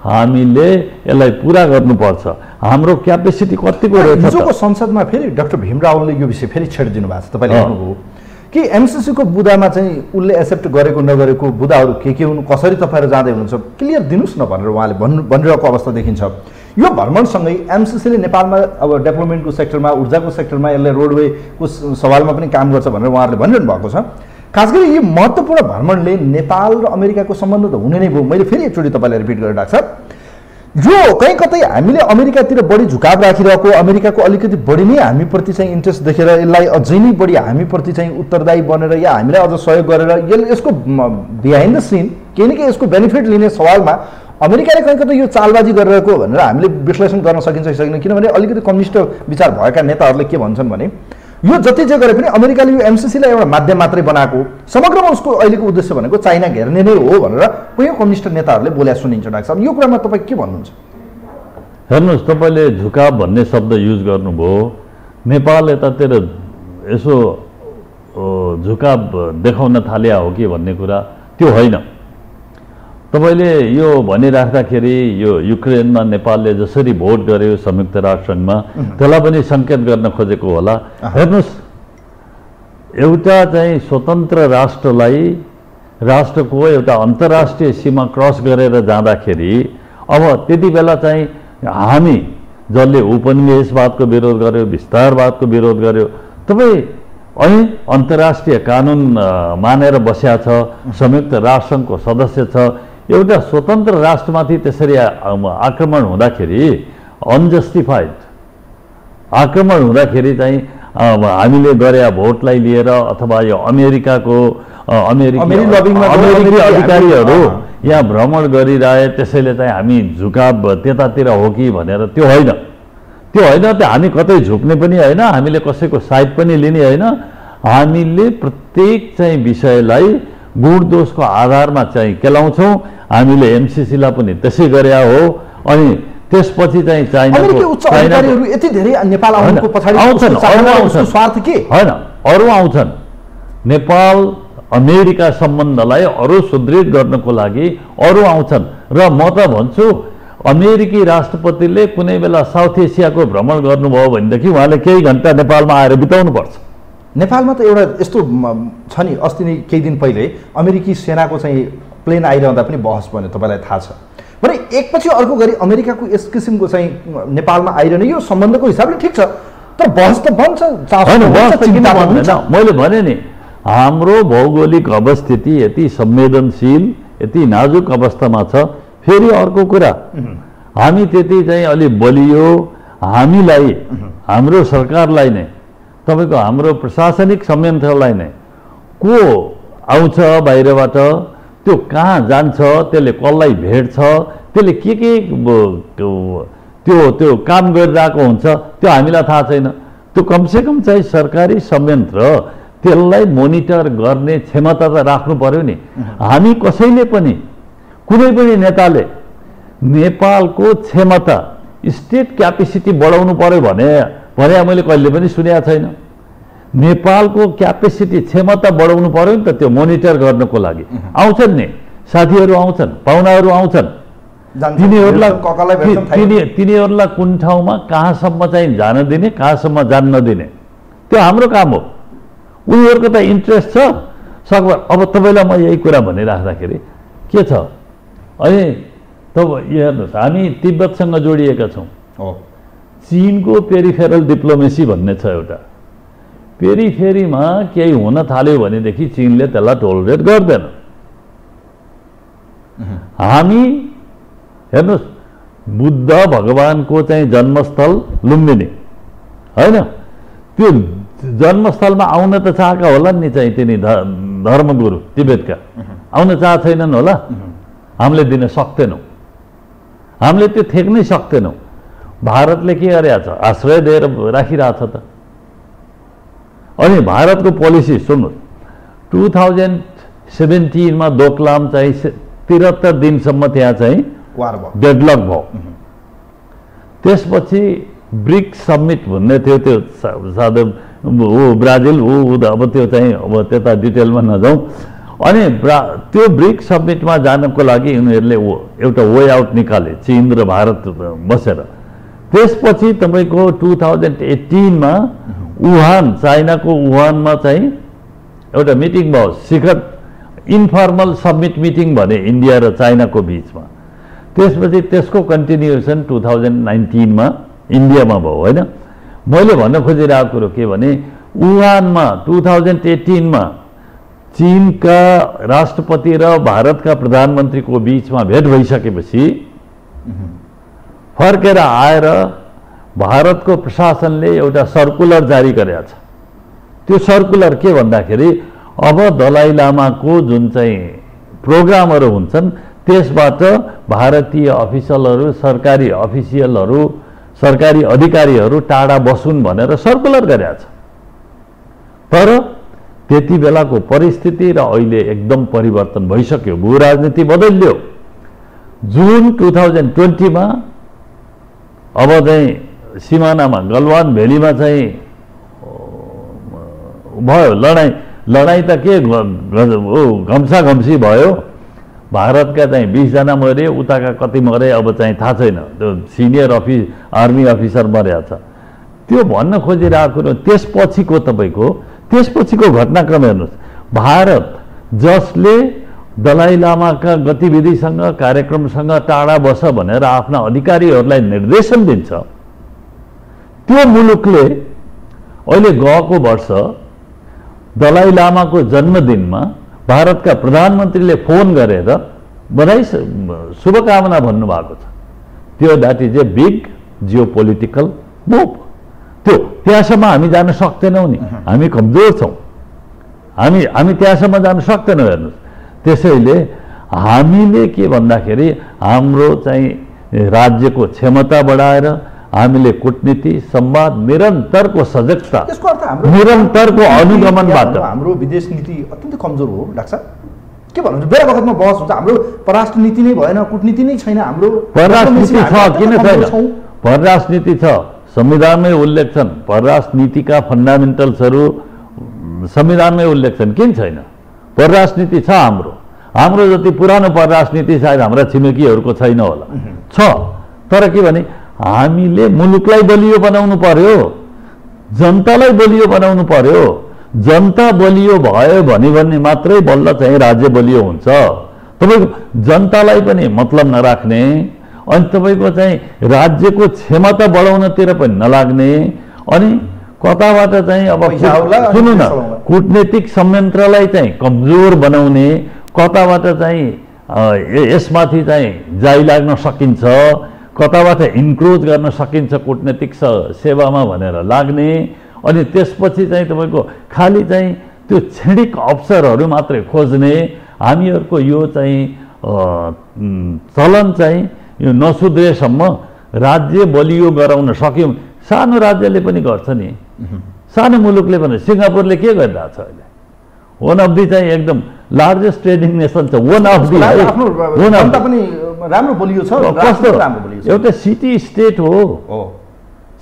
हामीले यसलाई पुरा गर्नुपर्छ। हाम्रो क्यापेसिटी कतिको रहेछ? हिजोको संसदमा फेरि डाक्टर भीमरावले यो विषय फेरि छेडिदिनु भएको छ। तपाईँले भन्नुभयो कि एमसिसीको बुदामा चाहिँ उसले एक्सेप्ट गरेको नगरेको बुदाहरू के हुन्, कसरी तपाईँहरू जाँदै हुनुहुन्छ, क्लियर दिनुहोस् न भनेर उहाँले भनिरहेको अवस्था देखिन्छ। यो भ्रमणसँगै एमसिसीले नेपालमा अब डेभलपमेन्टको सेक्टरमा, ऊर्जाको सेक्टरमा, यसले रोडवेको सवालमा पनि काम गर्छ भनेर उहाँहरूले भनिरहनु भएको छ। खास गरी यो महत्त्वपूर्ण भ्रमणले नेपाल र अमेरिकाको सम्बन्ध त हुने नै भयो। मैले फेरि एकचोटि तपाईँलाई रिपिट गरेर डाक्टर साहब, यो कहीँ कतै हामीले अमेरिकातिर बढी झुकाव राखिरहेको, अमेरिकाको अलिकति बढी नै हामीप्रति चाहिँ इन्ट्रेस्ट देखेर यसलाई अझै नै बढी हामीप्रति चाहिँ उत्तरदायी बनेर या हामीलाई अझ सहयोग गरेर यसको बिहाइन्ड द सिन केही न केही यसको बेनिफिट लिने सवालमा अमेरिकाले कहीँ कतै यो चालबाजी गरिरहेको भनेर हामीले विश्लेषण गर्न सकिन्छ कि सकिँदैन? किनभने अलिकति कम्युनिस्ट विचार भएका नेताहरूले के भन्छन् भने यो जति जे गरे पनि अमेरिकाले यो एमसिसीलाई एउटा माध्यम मात्रै बनाएको, समग्रमा उसको अहिलेको उद्देश्य भनेको चाइना घेर्ने नै हो भनेर कोही कम्युनिस्ट नेताहरूले बोले सुनिन्छ। डाक्टर साहब, यो कुरामा तपाईँ के भन्नुहुन्छ? हेर्नुहोस्, तपाईँले झुकाव भन्ने शब्द युज गर्नुभयो। नेपाल यतातिर यसो झुकाव देखाउन थाल्या हो कि भन्ने कुरा त्यो होइन। तपाईँले यो भनिराख्दाखेरि यो युक्रेनमा नेपालले जसरी भोट गर्यो संयुक्त राष्ट्रसङ्घमा, त्यसलाई पनि सङ्केत गर्न खोजेको होला। हेर्नुहोस्, एउटा चाहिँ स्वतन्त्र राष्ट्रको एउटा अन्तर्राष्ट्रिय सीमा क्रस गरेर जाँदाखेरि अब त्यति बेला चाहिँ हामी जसले उपनिवेशवादको विरोध गर्यो, विस्तारवादको विरोध गर्यो, तपाईँ अनि अन्तर्राष्ट्रिय कानुन मानेर बस्या छ, संयुक्त राष्ट्रसङ्घको सदस्य छ, एउटा स्वतन्त्र राष्ट्रमाथि त्यसरी आक्रमण हुँदाखेरि, अनजस्टिफाइड आक्रमण हुँदाखेरि चाहिँ हामीले गरे भोटलाई लिएर अथवा यो अमेरिकाको अमेरिकी अधिकारीहरू यहाँ भ्रमण गरिरहे, त्यसैले चाहिँ हामी झुकाव त्यतातिर हो कि भनेर त्यो होइन। त्यो हामी कतै झुक्ने पनि होइन, हामीले कसैको साइड पनि लिने होइन। हामीले प्रत्येक चाहिँ विषयलाई गुण दोषको आधारमा चाहिँ केलाउँछौँ। हामीले एमसिसीलाई पनि त्यसै गरे हो। अनि त्यसपछि चाहिँ चाइनाको यति धेरै नेपाल आउनुको पछाडि स्वार्थ के होइन, अरू आउँछन्। नेपाल अमेरिका सम्बन्धलाई अरू सुदृढ गर्नको लागि अरू आउँछन्। र म त भन्छु, अमेरिकी राष्ट्रपतिले कुनै बेला साउथ एसियाको भ्रमण गर्नुभयो भनेदेखि उहाँले केही घन्टा नेपालमा आएर बिताउनुपर्छ। नेपालमा त एउटा यस्तो छ नि, अस्ति नै केही दिन पहिले अमेरिकी सेनाको चाहिँ प्लेन आइरहँदा पनि बहस बन्यो, तपाईँलाई थाहा छ भने एकपछि अर्को गरी अमेरिकाको यस किसिमको चाहिँ नेपालमा आइरहने यो सम्बन्धको हिसाबले ठिक छ, तर बहस त बन्छ। मैले भने नि, हाम्रो भौगोलिक अवस्थिति यति संवेदनशील, यति नाजुक अवस्थामा छ। फेरि अर्को कुरा, हामी त्यति चाहिँ अलि बलियो, हामीलाई हाम्रो सरकारलाई नै तपाईको हाम्रो प्रशासनिक संयन्त्रलाई नै को आउँछ बाहिरबाट त्यो कहाँ जान्छ त्यसले कसलाई भेट्छ त्यसले के त्यो काम गरिरहेको हुन्छ त्यो हामीलाई थाहा छैन त्यो कमसेकम चाहिँ सरकारी संयन्त्र त्यसलाई मोनिटर गर्ने क्षमता त राख्नु पर्यो नि हामी कसैले पनि कुनै पनि नेताले नेपालको क्षमता स्टेट क्यापेसिटी बढाउनु पर्यो भने मैले कहिले पनि सुनेको छैन नेपालको क्यापेसिटी क्षमता बढाउनु पर्यो नि त त्यो मोनिटर गर्नको लागि आउँछन् नि साथीहरू आउँछन् पाहुनाहरू आउँछन् तिनीहरूलाई कुन ठाउँमा कहाँसम्म चाहिँ जान दिने कहाँसम्म जान नदिने त्यो हाम्रो काम हो उनीहरूको त इन्ट्रेस्ट छ सकभर अब तपाईँलाई म यही कुरा भनिराख्दाखेरि के छ अनि हेर्नुहोस् हामी तिब्बतसँग जोडिएका छौँ चीनको पेरिफेरल डिप्लोमेसी भन्ने छ एउटा पेरिफेरीमा केही हुन थाल्यो भनेदेखि चीनले त्यसलाई टोलरेट गर्दैन हामी हेर्नुहोस् बुद्ध भगवानको चाहिँ जन्मस्थल लुम्बिनी होइन त्यो जन्मस्थलमा आउन त चाहेका होला नि चाहिँ तिनी धर्मगुरु तिब्बतका आउन चाहेको छैनन् होला हामीले दिन सक्दैनौँ हामीले त्यो थेक्नै सक्दैनौँ भारतले के गरेको छ आश्रय दिएर राखिरहेछ त अनि भारतको पोलिसी सुन्नुहोस् 2017 मा दोकलाम चाहिँ 73 दिनसम्म त्यहाँ चाहिँ डेडलक भयो त्यसपछि ब्रिक्स समिट भन्ने थियो त्यो साधु ब्राजिल अब त्यो चाहिँ अब त्यता डिटेलमा नजाउँ अनि त्यो ब्रिक्स समिटमा जानको लागि उनीहरूले एउटा वे आउट निकाले चीन र भारत बसेर त्यसपछि तपाईको 2018 मा वुहान चाइनाको वुहानमा चाहिँ एउटा मिटिङ भयो शिखर इन्फर्मल समिट मिटिङ भने इन्डिया र चाइनाको बीचमा त्यसपछि त्यसको कन्टिन्युएसन 2019 मा इन्डियामा भयो होइन मैले भन्न खोजिरहेको कुरो के भने वुहानमा 2018 मा चीनका राष्ट्रपति र भारतका प्रधानमन्त्रीको बीचमा भेट भइसकेपछि फर्केर आएर भारतको प्रशासनले एउटा सर्कुलर जारी गरेको छ त्यो सर्कुलर के भन्दाखेरि अब दलाई लामाको जुन चाहिँ प्रोग्रामहरू हुन्छन् त्यसबाट भारतीय अफिसलहरू सरकारी अफिसियलहरू सरकारी अधिकारीहरू टाढा बसुन् भनेर सर्कुलर गरेको छ तर त्यति बेलाको परिस्थिति र अहिले एकदम परिवर्तन भइसक्यो भू राजनीति बदलियो जुन 2020 मा अब चाहिँ सिमानामा गलवान भ्यालीमा चाहिँ भयो लडाई त के घम्सा घम्सी भयो भारतका चाहिँ 20 जना मरे उताका कति मरे अब चाहिँ थाहा छैन त्यो सिनियर आर्मी अफिसर मरेको छ त्यो भन्न खोजिरहेको कुरो त्यसपछिको घटनाक्रम हेर्नुहोस् भारत जसले दलाई लामाका गतिविधिसँग कार्यक्रमसँग टाढा बस भनेर आफ्ना अधिकारीहरूलाई निर्देशन दिन्छ त्यो मुलुकले अहिले गएको वर्ष दलाई लामाको जन्मदिनमा भारतका प्रधानमन्त्रीले फोन गरेर बधाई शुभकामना भन्नुभएको छ त्यो that is a big geopolitical move त्यो त्यहाँसम्म हामी जान सक्दैनौँ नि हामी कमजोर छौँ हामी त्यहाँसम्म जान सक्दैनौँ हेर्नुहोस् त्यसैले हामीले के भन्दाखेरि हाम्रो चाहिँ राज्यको क्षमता बढाएर हामीले कूटनीति संवाद निरन्तरको सजगता त्यसको अर्थ हाम्रो निरन्तरको अनुगमनबाट हाम्रो विदेश नीति अत्यन्तै कमजोर हो डाक्टर के भन्नुहुन्छ बेला बखतमा बहस हुन्छ हाम्रो परराष्ट्र नीति नै भएन कूटनीति नै छैन हाम्रो परराष्ट्र नीति छ किन छैन परराष्ट्र नीति छ संविधानमै उल्लेख छन् परराष्ट्र नीतिका फन्डामेन्टल्सहरू संविधानमै उल्लेख छन् किन छैन परराष्ट्र नीति छ हाम्रो जति पुरानो परराष्ट्र नीति सायद हाम्रा छिमेकीहरूको छैन होला छ तर के भने हामीले मुलुकलाई बलियो बनाउनु पर्यो जनतालाई बलियो बनाउनु पर्यो जनता बलियो भयो भने मात्रै बल्ल चाहिँ राज्य बलियो हुन्छ तपाईको जनतालाई पनि मतलब नराख्ने अनि तपाईको चाहिँ राज्यको क्षमता बढाउनतिर पनि नलाग्ने अनि कताबाट चाहिँ अब सुन्नु न कूटनीतिक संयन्त्रलाई चाहिँ कमजोर बनाउने कताबाट चाहिँ यसमाथि चाहिँ जाई लाग्न सकिन्छ कताबाट इन्क्रोच गर्न सकिन्छ कूटनीतिक सेवामा भनेर लाग्ने, अनि त्यसपछि चाहिँ तपाईँको खालि चाहिँ त्यो क्षणिक अवसरहरू मात्रै खोज्ने, हामीहरूको यो चाहिँ चलन चाहिँ यो नसुध्रेसम्म राज्य बलियो गराउन सक्यौँ। सानो राज्यले पनि गर्छ नि, सानो मुलुकले पनि। सिङ्गापुरले के गरिरहेको छ अहिले? वान अफ दि चाहिँ एकदम लार्जेस्ट ट्रेडिङ नेसन छ, वान अफ दि पनि राम्रो बलियो छ। कस्तो एउटा सिटी स्टेट हो,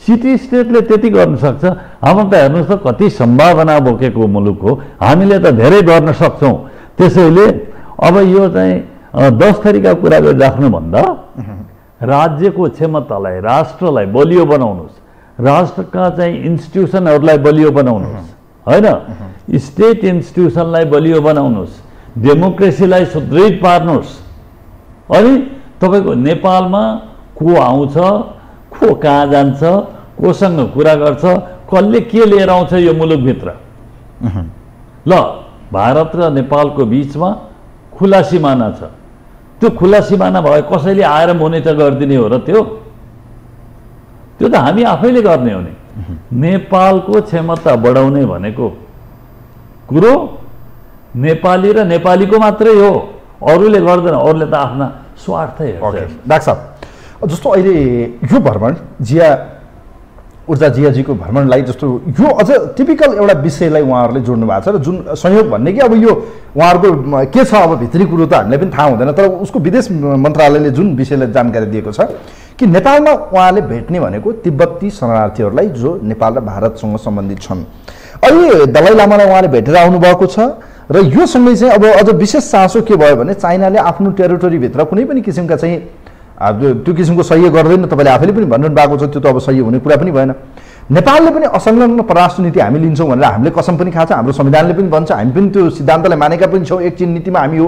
सिटी स्टेटले त्यति गर्न सक्छ। हाम्रो त हेर्नुहोस् त कति सम्भावना बोकेको मुलुक हो, हामीले त धेरै गर्न सक्छौँ। त्यसैले अब यो चाहिँ 10 थरीका कुरा गरिराख्नुभन्दा राज्यको क्षमतालाई, राष्ट्रलाई बलियो बनाउनुहोस्, राष्ट्रका चाहिँ इन्स्टिट्युसनहरूलाई बलियो बनाउनुहोस्, होइन, स्टेट इन्स्टिट्युसनलाई बलियो बनाउनुहोस्, डेमोक्रेसीलाई सुदृढ पार्नुहोस्। अनि तपाईँको नेपालमा को आउँछ, को कहाँ जान्छ, कोसँग कुरा गर्छ, कसले के लिएर आउँछ यो मुलुकभित्र। ल भारत र नेपालको बिचमा खुला सिमाना छ, त्यो खुला सिमाना भए कसैले आएर मोनिटर गरिदिने हो र त्यो त हामी आफैले गर्ने हो नि। नेपालको क्षमता बढाउने भनेको कुरो नेपाली र नेपालीको मात्रै हो, अरूले गर्दैन। अरूले त आफ्ना स्वार्थै हेर्छ। डाक्टर साहब, जस्तो अहिले यो भ्रमण ऊर्जा जियाजीको भ्रमणलाई जस्तो यो अझ टिपिकल एउटा विषयलाई उहाँहरूले जोड्नु भएको छ र जुन संयोग भन्ने कि अब यो उहाँहरूको के छ, अब भित्री कुरो त हामीलाई पनि थाहा हुँदैन, तर उसको विदेश मन्त्रालयले जुन विषयलाई जानकारी दिएको छ कि नेपालमा उहाँले भेट्ने भनेको तिब्बती शरणार्थीहरूलाई जो नेपाल र भारतसँग सम्बन्धित छन्। अहिले दलाई लामालाई उहाँले भेटेर आउनुभएको छ र यो सँगै चाहिँ अब अझ विशेष चासो के भयो भने चाइनाले आफ्नो टेरिटोरीभित्र कुनै पनि किसिमका चाहिँ त्यो किसिमको सह्य गर्दैन। तपाईँले आफैले पनि भन्नु भएको छ, त्यो त अब सह्य हुने कुरा पनि भएन। नेपालले पनि असंलग्न परराष्ट्र नीति हामी लिन्छौँ भनेर हामीले कसम पनि खान्छ, हाम्रो संविधानले पनि भन्छ, हामी पनि त्यो सिद्धान्तलाई मानेका पनि छौँ, एक चीन नीतिमा हामी हो।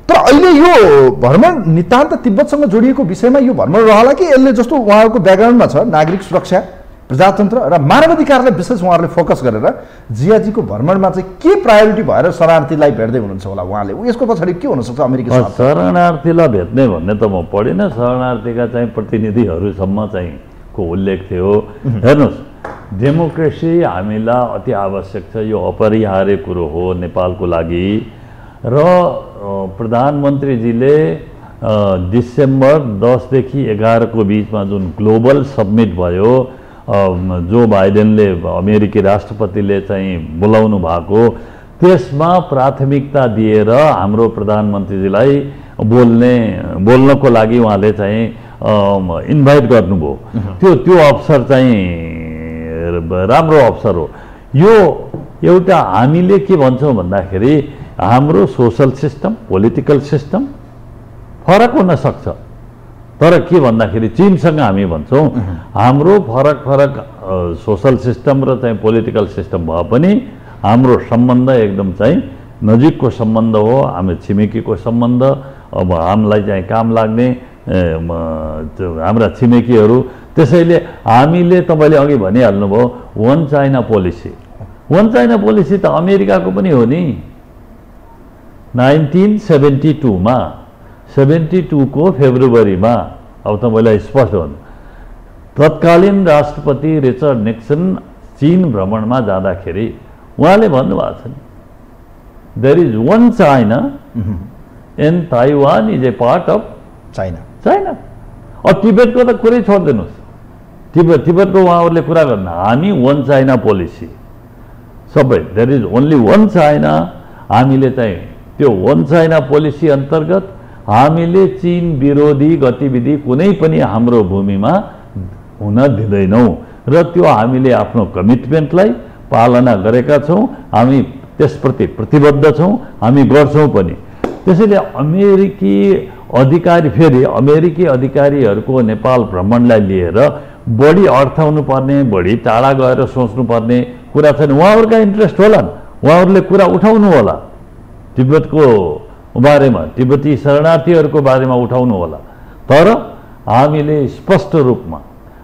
तर अहिले यो भ्रमण नितान्त तिब्बतसँग जोडिएको विषयमा यो भ्रमण रहला कि यसले जस्तो उहाँहरूको ब्याकग्राउन्डमा छ नागरिक सुरक्षा, प्रजातन्त्र र मानवाधिकारलाई विशेष उहाँहरूले फोकस गरेर जियाजीको भ्रमणमा चाहिँ के प्रायोरिटी भएर शरणार्थीलाई भेट्दै हुनुहुन्छ होला उहाँले? यसको पछाडि के हुनसक्छ अमेरिकी सरकार? शरणार्थीलाई भेट्ने भन्ने त म पढिनँ, शरणार्थीका चाहिँ प्रतिनिधिहरूसम्म चाहिँ को उल्लेख थियो। हेर्नुहोस्, डेमोक्रेसी हामीलाई अति आवश्यक छ, यो अपरिहार्य कुरो हो नेपालको लागि। र प्रधानमन्त्रीजीले डिसेम्बर 10 देखि 11 को बिचमा जुन ग्लोबल सब्मिट भयो, जो बाइडेनले अमेरिकी राष्ट्रपतिले चाहिँ बोलाउनु भएको, त्यसमा प्राथमिकता दिएर हाम्रो प्रधानमन्त्रीजीलाई बोल्नको लागि उहाँले चाहिँ इन्भाइट गर्नुभयो। त्यो अवसर चाहिँ राम्रो अवसर हो। यो एउटा हामीले के भन्छौँ भन्दाखेरि हाम्रो सोसल सिस्टम, पोलिटिकल सिस्टम फरक हुन सक्छ, तर के भन्दाखेरि चीनसँग हामी भन्छौँ हाम्रो फरक सोसल सिस्टम र चाहिँ पोलिटिकल सिस्टम भए पनि हाम्रो सम्बन्ध एकदम चाहिँ नजिकको सम्बन्ध हो, हामी छिमेकीको सम्बन्ध। अब हामीलाई चाहिँ काम लाग्ने हाम्रा छिमेकीहरू, त्यसैले हामीले तपाईँले अघि भनिहाल्नुभयो वन चाइना पोलिसी। वन चाइना पोलिसी त अमेरिकाको पनि हो नि। 1972 मा 72 को फेब्रुअरीमा, अब तपाईँलाई स्पष्ट भन्नु, तत्कालीन राष्ट्रपति रिचर्ड निक्सन चीन भ्रमणमा जाँदाखेरि उहाँले भन्नुभएको छ नि, there is one China and Taiwan is a part of China. अब तिब्बतको त कुरै छोडिदिनुहोस्, तिब्बतको उहाँहरूले कुरा गर्नु, हामी वन चाइना पोलिसी सबै, there is only one China. हामीले चाहिँ त्यो वन चाइना पोलिसी अन्तर्गत हामीले चीन विरोधी गतिविधि कुनै पनि हाम्रो भूमिमा हुन दिँदैनौँ र त्यो हामीले आफ्नो कमिटमेन्टलाई पालना गरेका छौँ, हामी त्यसप्रति प्रतिबद्ध छौँ, हामी गर्छौँ पनि। त्यसैले अमेरिकी अधिकारीहरूको नेपाल भ्रमणलाई लिएर बढी अर्थाउनु पर्ने, बढी टाढा गएर सोच्नुपर्ने कुरा छैन। उहाँहरूका इन्ट्रेस्ट होलान्, उहाँहरूले कुरा उठाउनु होला, तिब्बतको बारेमा, तिब्बती शरणार्थीहरूको बारेमा उठाउनु होला। तर हामीले स्पष्ट रूपमा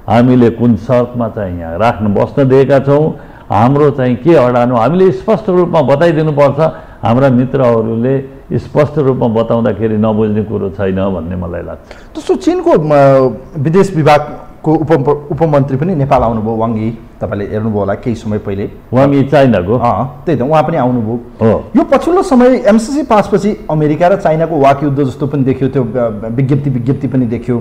हामीले कुन शर्तमा चाहिँ यहाँ बस्न दिएका छौँ, हाम्रो चाहिँ के अडान हो, हामीले स्पष्ट रूपमा बताइदिनुपर्छ। हाम्रा मित्रहरूले स्पष्ट रूपमा बताउँदाखेरि नबुझ्ने कुरो छैन भन्ने मलाई लाग्छ। दोस्रो चीनको विदेश विभागको उपमन्त्री पनि नेपाल आउनुभयो, वाङ यी, तपाईँले हेर्नुभयो होला केही समय पहिले। वाङ यी चाइनाको, त्यही त, उहाँ पनि आउनुभयो। यो पछिल्लो समय एमसिसी पासपछि अमेरिका र चाइनाको वाक युद्ध जस्तो पनि देखियो, त्यो विज्ञप्ति पनि देखियो।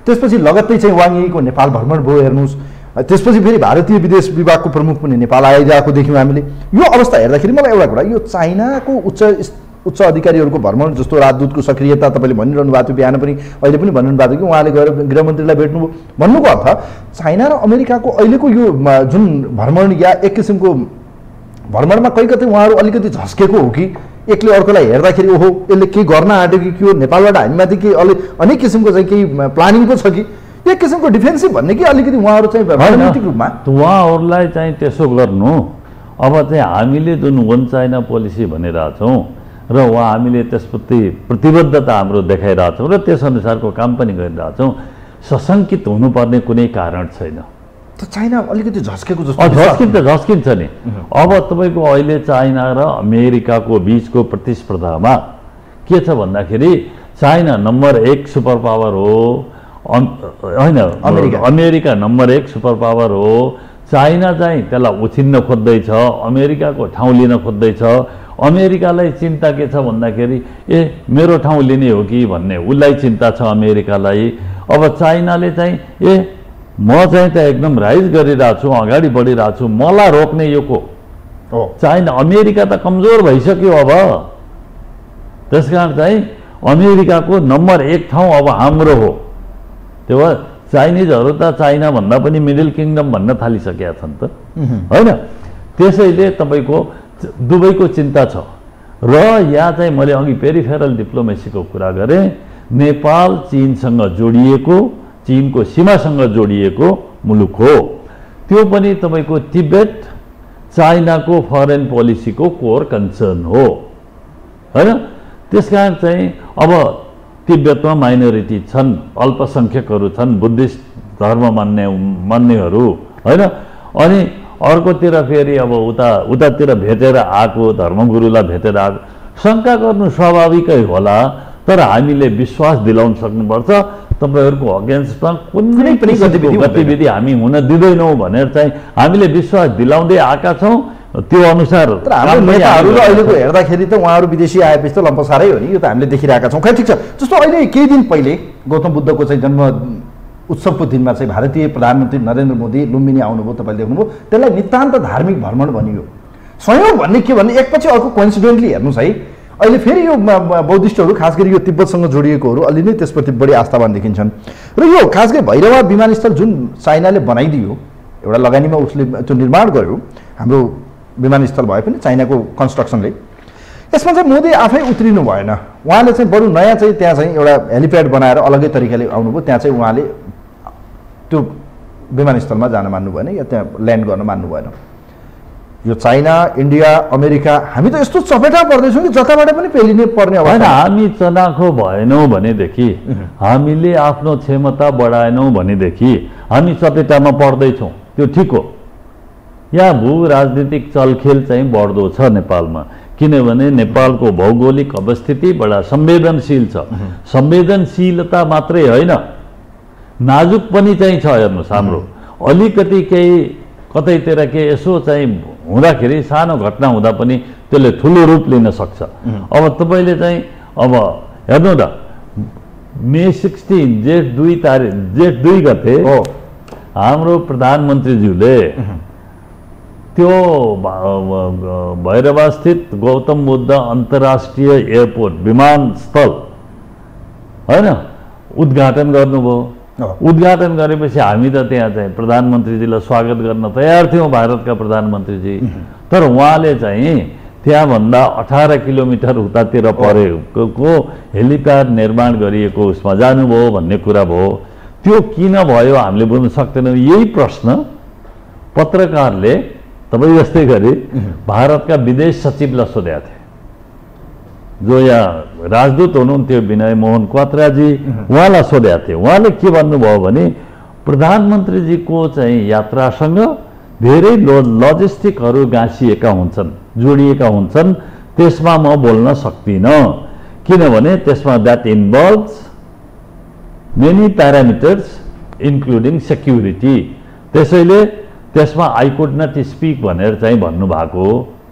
त्यसपछि लगत्तै चाहिँ वाङ यीको नेपाल भ्रमण भयो हेर्नुहोस्। त्यसपछि फेरि भारतीय विदेश विभागको प्रमुख पनि नेपाल आइरहेको देख्यौँ हामीले। यो अवस्था हेर्दाखेरि मलाई एउटा कुरा, यो चाइनाको उच्च अधिकारीहरूको भ्रमण जस्तो राजदूतको सक्रियता तपाईँले भनिरहनु भएको थियो, बिहान पनि अहिले पनि भनिरहनु भएको थियो कि उहाँले गएर गृहमन्त्रीलाई भेट्नुभयो। भन्नुको अर्थ चाइना र अमेरिकाको अहिलेको यो जुन भ्रमण या एक किसिमको भ्रमणमा कहीँ उहाँहरू अलिकति झस्केको हो कि एकले अर्कोलाई हेर्दाखेरि ओहो यसले के गर्न आँट्यो कि के हो, नेपालबाट हामीमाथि केही अनेक किसिमको चाहिँ केही प्लानिङ पो छ कि एक किसिमको डिफेन्सिभ भन्ने कि अलिकति उहाँहरू चाहिँ रणनीतिक रूपमा उहाँहरूलाई चाहिँ त्यसो गर्नु। अब चाहिँ हामीले जुन वन चाइना पोलिसी भनिरहेछौँ र हामीले त्यसप्रति प्रतिबद्धता हाम्रो देखाइरहेछौँ र त्यसअनुसारको काम पनि गरिरहेछौँ, सशङ्कित हुनुपर्ने कुनै कारण छैन। चाइना अलिकति झस्केको जस्तो झस्किन्छ नि। अब तपाईँको अहिले चाइना र अमेरिकाको बिचको प्रतिस्पर्धामा के छ भन्दाखेरि चाइना नम्बर 1 सुपर पावर हो, होइन अमेरिका नम्बर 1 सुपर पावर हो। चाइना चाहिँ त्यसलाई उछिन्न खोज्दैछ, अमेरिकाको ठाउँ लिन खोज्दैछ। अमेरिकालाई चिन्ता के छ भन्दाखेरि मेरो ठाउँ लिने हो कि भन्ने उसलाई चिन्ता छ अमेरिकालाई। अब चाइनाले चाहिँ म चाहिँ त एकदम राइज गरिरहेको छु, अगाडि बढिरहेको छु, मलाई रोक्ने यो को? चाइना, अमेरिका त कमजोर भइसक्यो अब। त्यसकारण चाहिँ अमेरिकाको नम्बर 1 ठाउँ अब हाम्रो हो। त्यो भएर चाइनिजहरू त चाइना भन्दा पनि मिडल किङडम भन्न थालिसकेका छन् त, होइन? त्यसैले तपाईँको दुबईको चिन्ता छ। र यहाँ चाहिँ मैले अघि पेरिफेरल डिप्लोमेसीको कुरा गरेँ। नेपाल चीनसँग जोडिएको, चीनको सीमासँग जोडिएको मुलुक हो। त्यो पनि तपाईँको तिब्बत चाइनाको फरेन पोलिसीको कोर कन्सर्न हो, होइन? त्यसकारण चाहिँ अब तिब्बतमा माइनोरिटी छन्, अल्पसङ्ख्यकहरू छन्, बुद्धिस्ट धर्म मान्नेहरू, होइन? अनि अर्कोतिर फेरि अब उतातिर भेटेर आएको धर्मगुरुलाई भेटेर आएको, शङ्का गर्नु स्वाभाविकै होला। तर हामीले विश्वास दिलाउन सक्नुपर्छ तपाईँहरूको अगेन्स्टमा कुनै पनि गतिविधि हामी हुन दिँदैनौँ भनेर चाहिँ हामीले विश्वास दिलाउँदै आएका छौँ। त्यो अनुसार नेताहरू अहिलेको हेर्दाखेरि त उहाँहरू विदेशी आएपछि त लम्पसारै हो नि, यो त हामीले देखिरहेका छौँ। खै ठिक छ। जस्तो अहिले केही दिन पहिले गौतम बुद्धको चाहिँ जन्म उत्सवको दिनमा चाहिँ भारतीय प्रधानमन्त्री नरेन्द्र मोदी लुम्बिनी आउनुभयो, तपाईँले देख्नुभयो। त्यसलाई नितान्त धार्मिक भ्रमण भनियो। संयोग भन्ने के भन्ने एकपछि अर्को कोइन्सिडेन्टली हेर्नुहोस् है, अहिले फेरि यो बौद्धिस्टहरू खास गरी यो तिब्बतसँग जोडिएकोहरू अलि नै त्यसप्रति बढी आस्थावान देखिन्छन्। र यो खास गरी भैरवा विमानस्थल जुन चाइनाले बनाइदियो, एउटा लगानीमा उसले त्यो निर्माण गर्यो, हाम्रो विमानस्थल भए पनि चाइनाको कन्स्ट्रक्सनले, यसमा चाहिँ मोदी आफै उत्रिनु भएन। उहाँले चाहिँ बरु नयाँ चाहिँ त्यहाँ चाहिँ एउटा हेलिप्याड बनाएर अलग्गै तरिकाले आउनुभयो। त्यहाँ चाहिँ उहाँले त्यो विमानस्थलमा जान मान्नु भएन या त्यहाँ ल्यान्ड गर्न मान्नु भएन। यो चाइना, इन्डिया, अमेरिका, हामी त यस्तो चपेटा पर्दैछौँ कि जताबाट पनि पेलिने पर्ने अवस्था। हामी चनाखो भएनौँ भनेदेखि, हामीले आफ्नो क्षमता बढाएनौँ भनेदेखि हामी चपेटामा पर्दैछौँ, त्यो ठिक हो। यहाँ भू राजनीतिक चलखेल चाहिँ बढ्दो छ नेपालमा, किनभने नेपालको भौगोलिक अवस्थिति बडा संवेदनशील छ। संवेदनशीलता मात्रै होइन, नाजुक पनि चाहिँ छ। हेर्नुहोस्, हाम्रो अलिकति केही कतैतिर के यसो चाहिँ हुँदाखेरि, सानो घटना हुँदा पनि त्यसले ठुलो रूप लिन सक्छ। अब तपाईँले चाहिँ अब हेर्नु न, मे 16 जेठ 2 गते हाम्रो प्रधानमन्त्रीज्यूले त्यो भैरवास्थित गौतम बुद्ध अन्तर्राष्ट्रिय एयरपोर्ट विमानस्थल, होइन, उद्घाटन गर्नुभयो। उद्घाटन गरेपछि हामी त त्यहाँ चाहिँ प्रधानमन्त्रीजीलाई स्वागत गर्न तयार थियौँ, भारतका प्रधानमन्त्रीजी। तर उहाँले चाहिँ त्यहाँभन्दा 18 किलोमिटर उतातिर परेको हेलिप्याड निर्माण गरिएको उसमा जानुभयो भन्ने कुरा भयो। त्यो किन भयो हामीले बुझ्न सक्दैनौँ। यही प्रश्न पत्रकारले तपाईँ जस्तै गरी भारतका विदेश सचिवलाई सोधेका थिए, जो यहाँ राजदूत हुनुहुन्थ्यो विनय मोहन क्वात्राजी, उहाँलाई सोधेका थिए। उहाँले के भन्नुभयो भने प्रधानमन्त्रीजीको चाहिँ यात्रासँग धेरै लजिस्टिकहरू गाँसिएका हुन्छन्, जोडिएका हुन्छन्, त्यसमा म बोल्न सक्दिनँ, किनभने त्यसमा that involves many parameters including security. त्यसैले त्यसमा आई कुड नट स्पिक भनेर चाहिँ भन्नुभएको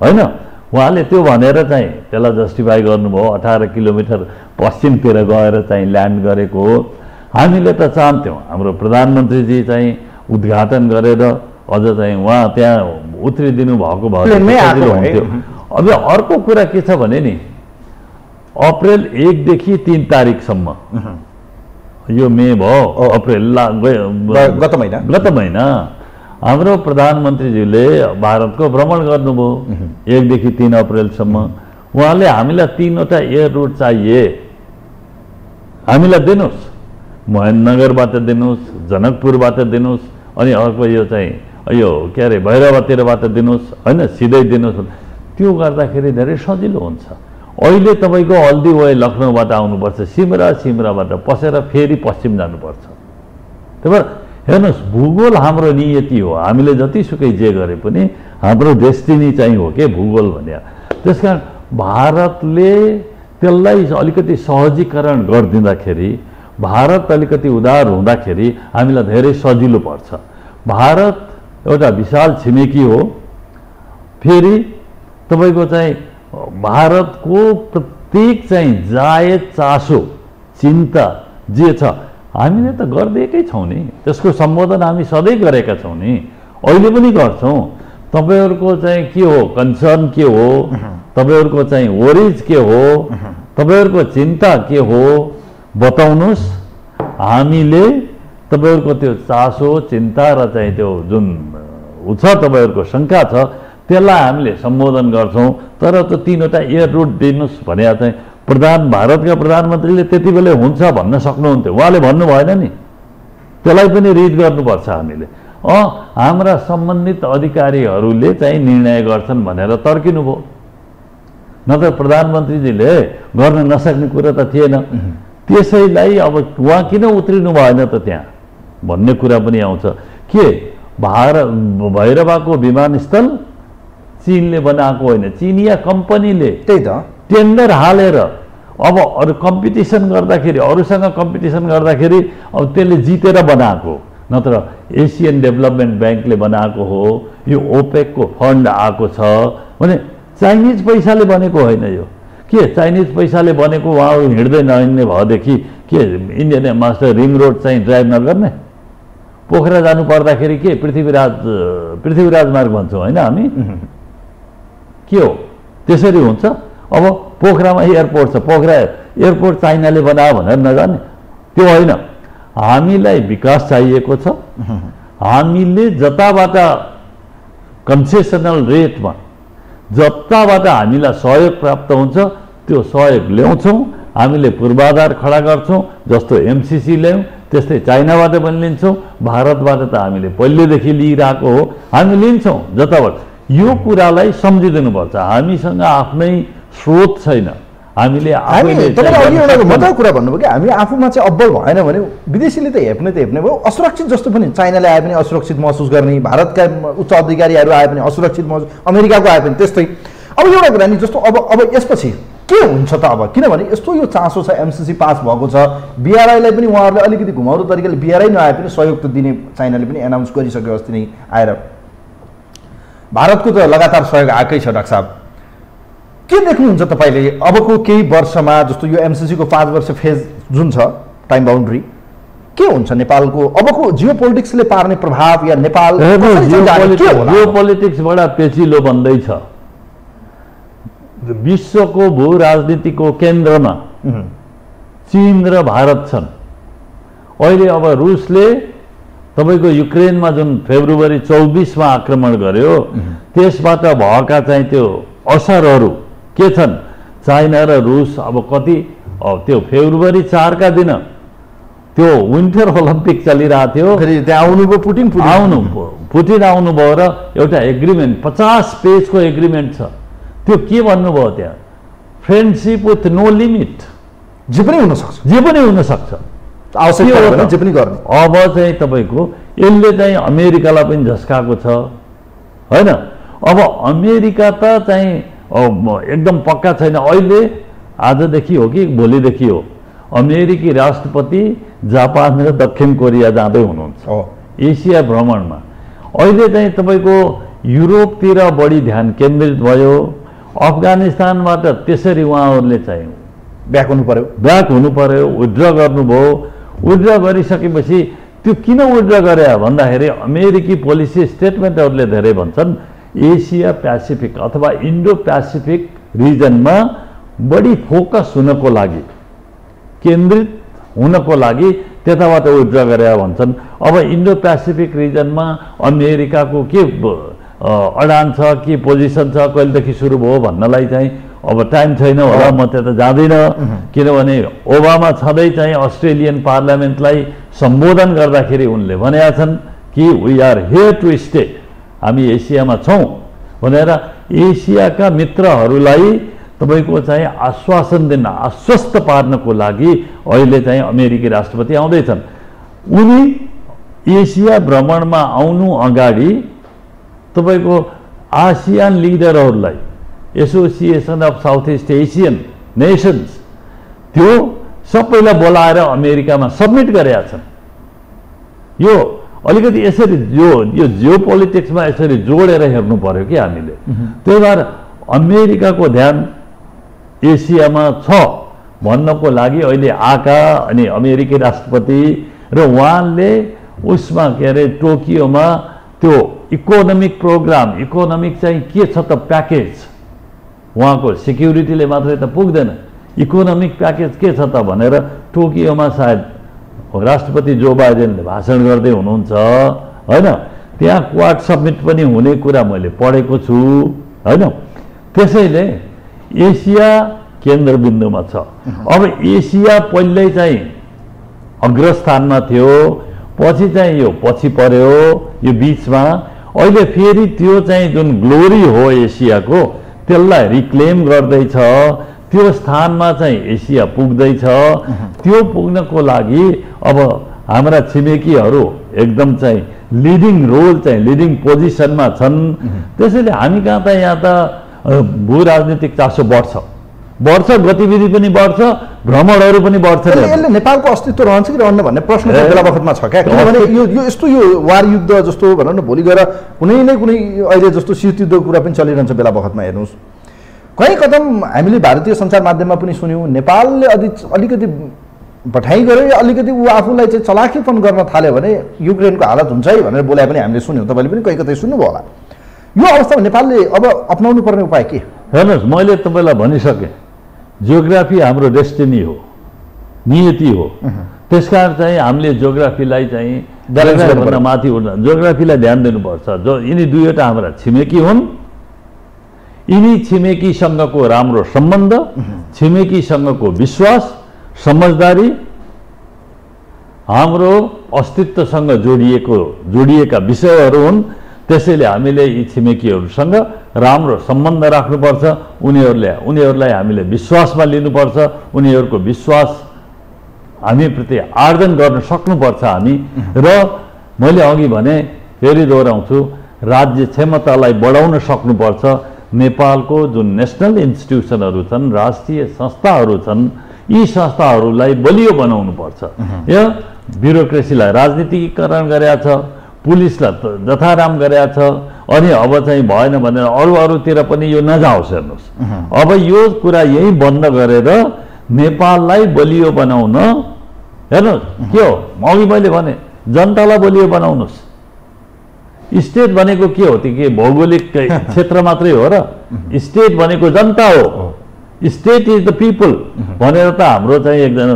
होइन। उहाँले त्यो भनेर चाहिँ त्यसलाई जस्टिफाई गर्नुभयो। 18 किलोमिटर पश्चिमतिर गएर चाहिँ ल्यान्ड गरेको हो। हामीले त चाहन्थ्यौँ हाम्रो प्रधानमन्त्रीजी चाहिँ उद्घाटन गरेर अझ चाहिँ उहाँ त्यहाँ उत्रिदिनु भएको भए हुन्थ्यो। अब अर्को कुरा के छ भने नि, अप्रेल 1 देखि 3 तारिकसम्म, यो मे भयो, अप्रेल गत महिना हाम्रो प्रधानमन्त्रीज्यूले भारतको भ्रमण गर्नुभयो 1 देखि 3 अप्रेलसम्म। उहाँले हामीलाई 3वटा एयर रुट चाहिए, हामीलाई दिनुहोस्, महेन्द्रनगरबाट दिनुहोस्, जनकपुरबाट दिनुहोस्, अनि अर्को यो चाहिँ यो के अरे भैरवातिरबाट दिनुहोस् होइन, सिधै दिनुहोस्। त्यो गर्दाखेरि धेरै सजिलो हुन्छ। अहिले तपाईँको हल्दी वे लखनऊबाट आउनुपर्छ, सिमराबाट पसेर फेरि पश्चिम जानुपर्छ। त्यही भएर हेर्नुहोस्, भूगोल हाम्रो नियति हो। हामीले जतिसुकै जे गरे पनि हाम्रो डेस्टिनी चाहिँ हो के भूगोल भने। त्यस कारण भारतले त्यसलाई अलिकति सहजीकरण गरिदिँदाखेरि, भारत अलिकति उदार हुँदाखेरि हामीलाई धेरै सजिलो पर्छ। भारत एउटा विशाल छिमेकी हो। फेरि तपाईँको चाहिँ भारतको प्रत्येक चाहिँ जायज चासो चिन्ता जे छ हामीले त गरिदिएकै छौँ नि। त्यसको सम्बोधन हामी सधैँ गरेका छौँ नि, अहिले पनि गर्छौँ। तपाईँहरूको चाहिँ के हो कन्सर्न, के हो तपाईँहरूको चाहिँ वरिज, के हो तपाईँहरूको चिन्ता, के हो बताउनुहोस्। हामीले तपाईँहरूको त्यो चासो चिन्ता र चाहिँ त्यो जुन छ तपाईँहरूको शङ्का छ त्यसलाई हामीले सम्बोधन गर्छौँ। तर त्यो 3वटा एयर रुट दिनुहोस् भने चाहिँ भारतका प्रधानमन्त्रीले त्यति बेला हुन्छ भन्न सक्नुहुन्थ्यो, उहाँले भन्नु भएन नि। त्यसलाई पनि रिड गर्नुपर्छ हामीले। हाम्रा सम्बन्धित अधिकारीहरूले चाहिँ निर्णय गर्छन् भनेर तर्किनु भयो, नत्र प्रधानमन्त्रीजीले गर्न नसक्ने कुरा त थिएन। त्यसैलाई अब उहाँ किन उत्रिनु भएन त त्यहाँ भन्ने कुरा पनि आउँछ। के भैरवाको विमानस्थल चीनले बनाएको होइन, चिनिया कम्पनीले त्यही त टेन्डर हालेर अब अरू कम्पिटिसन गर्दाखेरि, अरूसँग कम्पिटिसन गर्दाखेरि अब त्यसले जितेर बनाएको, नत्र एसियन डेभलपमेन्ट ब्याङ्कले बनाएको हो। यो ओपेकको फन्ड आएको छ भने चाइनिज पैसाले बनेको होइन। यो के चाइनिज पैसाले बनेको उहाँ हिँड्दै नहिँड्ने भएदेखि के इन्डियन मास्टर रिङ रोड चाहिँ ड्राइभ नगर्ने? पोखरा जानु पर्दाखेरि के पृथ्वीराज मार्ग भन्छौँ होइन हामी, के हो त्यसरी हुन्छ? अब पोखरामा एयरपोर्ट छ, पोखरा एयरपोर्ट चाइनाले बनायो भनेर नजाने त्यो होइन। हामीलाई विकास चाहिएको छ। हामीले जताबाट कन्सेसनल रेटमा जताबाट हामीलाई सहयोग प्राप्त हुन्छ त्यो सहयोग ल्याउँछौँ। हामीले पूर्वाधार खडा गर्छौँ, जस्तो एमसिसी ल्यायौँ त्यस्तै चाइनाबाट पनि लिन्छौँ। भारतबाट त हामीले पहिलेदेखि लिइरहेको हो, हामी लिन्छौँ जताबाट। यो कुरालाई सम्झिदिनुपर्छ। हामीसँग आफ्नै स्रोत छैन। हामीले मजाको कुरा भन्नुभयो कि हामी आफूमा चाहिँ अब्बल भएन भने विदेशीले त हेप्ने भयो। असुरक्षित जस्तो पनि चाइनाले आए पनि असुरक्षित महसुस गर्ने, भारतका उच्च अधिकारीहरू आए पनि असुरक्षित महसुस, अमेरिकाको आए पनि त्यस्तै। अब एउटा कुरा नि जस्तो अब यसपछि के हुन्छ त? अब किनभने यस्तो यो चासो छ, एमसिसी पास भएको छ, बिआरआईलाई पनि उहाँहरूले अलिकति घुमाउरो तरिकाले बिआरआई नआए पनि सहयोग त दिने चाइनाले पनि एनाउन्स गरिसक्यो अस्ति नै आएर। भारतको त लगातार सहयोग आएकै छ। डाक्टर साहब के देख्नुहुन्छ तपाईँले अबको केही वर्षमा? जस्तो यो एमसिसीको 5 वर्ष फेज जुन छ टाइम बााउन्ड्री, के हुन्छ नेपालको अबको जियो पोलिटिक्सले पार्ने प्रभाव या नेपाल जियो पोलिटिक्सबाट पेचिलो बन्दैछ। विश्वको भू राजनीतिको केन्द्रमा चीन र भारत छन्। अहिले अब रुसले तपाईँको युक्रेनमा जुन फेब्रुअरी 24मा आक्रमण गर्यो त्यसबाट भएका चाहिँ त्यो असरहरू के छन्? चाइना र रुस अब कति त्यो फेब्रुअरी 4 का दिन त्यो विन्टर ओलम्पिक चलिरहेको थियो, फेरि त्यहाँ आउनुभयो पुटिन आउनुभयो र एउटा एग्रिमेन्ट 50 पेजको एग्रिमेन्ट छ। त्यो के भन्नुभयो त्यहाँ? फ्रेन्डसिप विथ नो लिमिट, जे पनि हुन सक्छ, आवश्यक जे पनि गर्ने। अब चाहिँ तपाईँको यसले चाहिँ अमेरिकालाई पनि झस्काएको छ होइन। अब अमेरिका त चाहिँ एकदम पक्का छैन। अहिले आजदेखि हो कि भोलिदेखि हो अमेरिकी राष्ट्रपति जापान र दक्षिण कोरिया जाँदै हुनुहुन्छ एसिया भ्रमणमा। अहिले चाहिँ तपाईँको युरोपतिर बढी ध्यान केन्द्रित भयो। अफगानिस्तानबाट त्यसरी उहाँहरूले चाहिँ ब्याक हुनु पर्यो, विथड्र गर्नुभयो। विथड्र गरिसकेपछि त्यो किन विथड्र गरे भन्दाखेरि अमेरिकी पोलिसी स्टेटमेन्टहरूले धेरै भन्छन् एसिया पेसिफिक अथवा इन्डो पेसिफिक रिजनमा बढी फोकस हुनको लागि, केन्द्रित हुनको लागि त्यताबाट विथड्र गरे भन्छन्। अब इन्डो पेसिफिक रिजनमा अमेरिकाको के अडान छ, के पोजिसन छ, कहिलेदेखि सुरु भयो भन्नलाई चाहिँ अब टाइम छैन होला, म त्यता जाँदिनँ। किनभने ओबामा छँदै चाहिँ अस्ट्रेलियन पार्लियामेन्टलाई सम्बोधन गर्दाखेरि उनले भनेका छन् कि we are here to stay, हामी एसियामा छौँ भनेर एसियाका मित्रहरूलाई तपाईँको चाहिँ आश्वासन दिन, आश्वस्त पार्नको लागि अहिले चाहिँ अमेरिकी राष्ट्रपति आउँदैछन्। उनी एसिया भ्रमणमा आउनु अगाडि तपाईँको आसियान लिडरहरूलाई, association of South East Asian nations, त्यो सबैलाई बोलाएर अमेरिकामा सब्मिट गरेका छन्। यो अलिकति यसरी यो जियो पोलिटिक्समा यसरी जोडेर हेर्नु पर्यो कि हामीले। त्यही भएर अमेरिकाको ध्यान एसियामा छ भन्नको लागि अहिले आएका अनि अमेरिकी राष्ट्रपति र उहाँले उसमा के अरे टोकियोमा त्यो इकोनोमिक प्रोग्राम, इकोनोमिक चाहिँ के छ त प्याकेज, उहाँको सेक्युरिटीले मात्रै त पुग्दैन, इकोनोमिक प्याकेज के छ त भनेर टोकियोमा सायद राष्ट्रपति जो बाइडेनले भाषण गर्दै हुनुहुन्छ होइन। त्यहाँ क्वाड सब्मिट पनि हुने कुरा मैले पढेको छु होइन। त्यसैले एसिया केन्द्रबिन्दुमा छ। अब एसिया पहिल्यै चाहिँ अग्रस्थानमा थियो, पछि चाहिँ यो पछि पर्यो, यो बिचमा। अहिले फेरि त्यो चाहिँ जुन ग्लोरी हो एसियाको त्यसलाई रिक्लेम गर्दैछ, त्यो स्थानमा चाहिँ एसिया पुग्दैछ। त्यो पुग्नको लागि अब हाम्रा छिमेकीहरू एकदम चाहिँ लिडिङ रोल चाहिँ लिडिङ पोजिसनमा छन्। त्यसैले हामी कहाँ त यहाँ त भू राजनीतिक चासो बढ्छ, गतिविधि पनि बढ्छ, भ्रमणहरू पनि बढ्छ। यसले नेपालको अस्तित्व रहन्छ कि रहन्न भन्ने प्रश्न बेला बखतमा छ क्या। किनभने यो यस्तो यो वार युद्ध जस्तो भनौँ न, भोलि गएर कुनै न कुनै अहिले जस्तो शीत युद्धको कुरा पनि चलिरहन्छ बेला बखतमा। हेर्नुहोस्, कहीँ कदम हामीले भारतीय सञ्चार माध्यममा पनि सुन्यौँ, नेपालले अलिकति भठाइ गरे, अलिकति ऊ आफूलाई चाहिँ चलाखीपन गर्न थाल्यो भने युक्रेनको हालत हुन्छ है भनेर बोलाए पनि हामीले सुन्यौँ। तपाईँले पनि कहीँ कतै सुन्नुभयो होला। यो अवस्थामा नेपालले अब अपनाउनु पर्ने उपाय के? हेर्नुहोस्, मैले तपाईँलाई भनिसकेँ, जियोग्राफी हाम्रो डेस्टिनी हो, नियति हो। त्यसकारण चाहिँ हामीले जियोग्राफीलाई चाहिँ भन्दा माथि उठ्न, जियोग्राफीलाई ध्यान दिनुपर्छ। जो यिनी दुईवटा हाम्रा छिमेकी हुन्, यिनी छिमेकीसँगको राम्रो सम्बन्ध, छिमेकीसँगको विश्वास, समझदारी हाम्रो अस्तित्वसँग जोडिएका विषयहरू हुन्। त्यसैले हामीले यी छिमेकीहरूसँग राम्रो सम्बन्ध राख्नुपर्छ। उनीहरूलाई हामीले विश्वासमा लिनुपर्छ, उनीहरूको विश्वास हामीप्रति आर्जन गर्न सक्नुपर्छ हामी। र मैले अघि भने, फेरि दोहोऱ्याउँछु, राज्य क्षमतालाई बढाउन सक्नुपर्छ। नेपालको जुन नेसनल इन्स्टिट्युसनहरू छन्, राष्ट्रिय संस्थाहरू छन्, यी संस्थाहरूलाई बलियो बनाउनुपर्छ। यो ब्युरोक्रेसीलाई राजनीतिकरण गरेका छ, पुलिसलाई जथाराम गरेका छ। अनि अब चाहिँ भएन भनेर अरूतिर पनि यो नजाओस्। हेर्नुहोस्, अब यो कुरा यही बन्द गरेर नेपाललाई बलियो बनाउन, हेर्नुहोस् के हो, अघि मैले भने जनतालाई बलियो बनाउनुहोस्। स्टेट भनेको के हो त, के भौगोलिक क्षेत्र मात्रै हो र? स्टेट भनेको जनता हो, स्टेट इज द पिपल भनेर त हाम्रो चाहिँ एकजना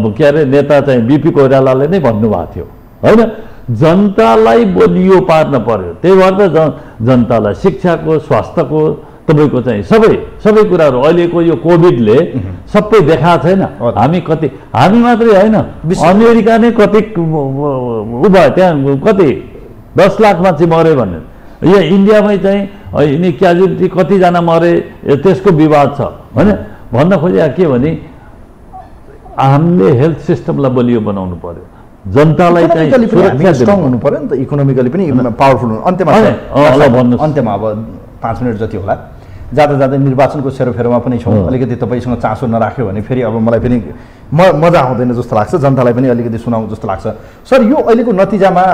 के अरे नेता चाहिँ बिपी कोइरालाले नै भन्नुभएको थियो होइन। जनतालाई बलियो पार्न पर्यो। त्यही भएर त जनतालाई शिक्षाको, स्वास्थ्यको, तपाईँको चाहिँ सबै कुराहरू अहिलेको यो कोभिडले सबै देखाएको छैन। हामी मात्रै होइन, अमेरिका नै कति उ भयो, त्यहाँ कति 10 लाख मान्छे मऱ्यो भने, यहाँ इन्डियामै चाहिँ यिनी क्याजुअलिटी कतिजना मरे त्यसको विवाद छ होइन। भन्न खोजेको के भने हामीले हेल्थ सिस्टमलाई बलियो बनाउनु पर्यो, जनतालाई चाहिँ स्ट्रङ हुनु पर्यो नि त, इकोनोमिकली पनि पावरफुल हुनु। अन्त्यमा अब 5 मिनट जति होला, जाँदा जाँदै निर्वाचनको सेरोफेरोमा पनि छौँ, अलिकति तपाईँसँग चासो नराख्यो भने फेरि अब मलाई पनि मजा आउँदैन जस्तो लाग्छ, जनतालाई पनि अलिकति सुनाउँ जस्तो लाग्छ। सर, यो अहिलेको नतिजामा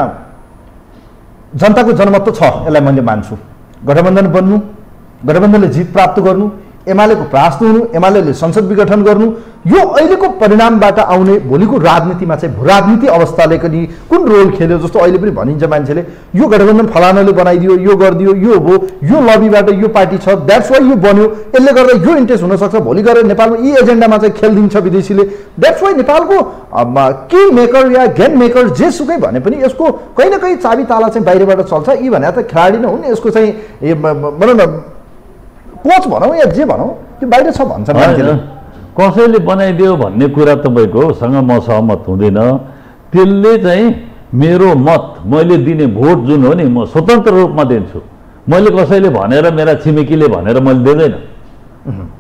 जनताको जनमत त छ, यसलाई मैले मान्छु। गठबन्धन बन्नु, गठबन्धनले जित प्राप्त गर्नु, एमालेको परास्त हुनु, एमाले संसद विघटन गर्नु, यो अहिलेको परिणामबाट आउने भोलिको राजनीतिमा चाहिँ भू राजनीति अवस्थाले पनि कुन रोल खेल्यो जस्तो अहिले पनि भनिन्छ मान्छेले। यो गठबन्धन फलानाले बनाइदियो, यो गरिदियो, यो हो, यो लबीबाट यो पार्टी छ, द्याट्स वाइ यो बन्यो, यसले गर्दा यो इन्ट्रेस्ट हुनसक्छ, भोलि गएर नेपालमा यी एजेन्डामा चाहिँ खेलिदिन्छ विदेशीले। द्याट्स वाइ नेपालको के मेकर या गेम मेकर जेसुकै भने पनि यसको कहीँ न कहीँ चाबी ताला चाहिँ बाहिरबाट चल्छ। यी भने त खेलाडी नहुन्, यसको चाहिँ भनौँ न कोच भनौँ या जे भनौँ, त्यो बाहिर छ भन्छ मान्छेले। कसैले बनाइदियो भन्ने कुरा तपाईँकोसँग म सहमत हुँदैन। त्यसले चाहिँ मेरो मत, मैले दिने भोट जुन हो नि, म स्वतन्त्र रूपमा दिन्छु। मैले कसैले भनेर, मेरा छिमेकीले भनेर मैले दिँदैन।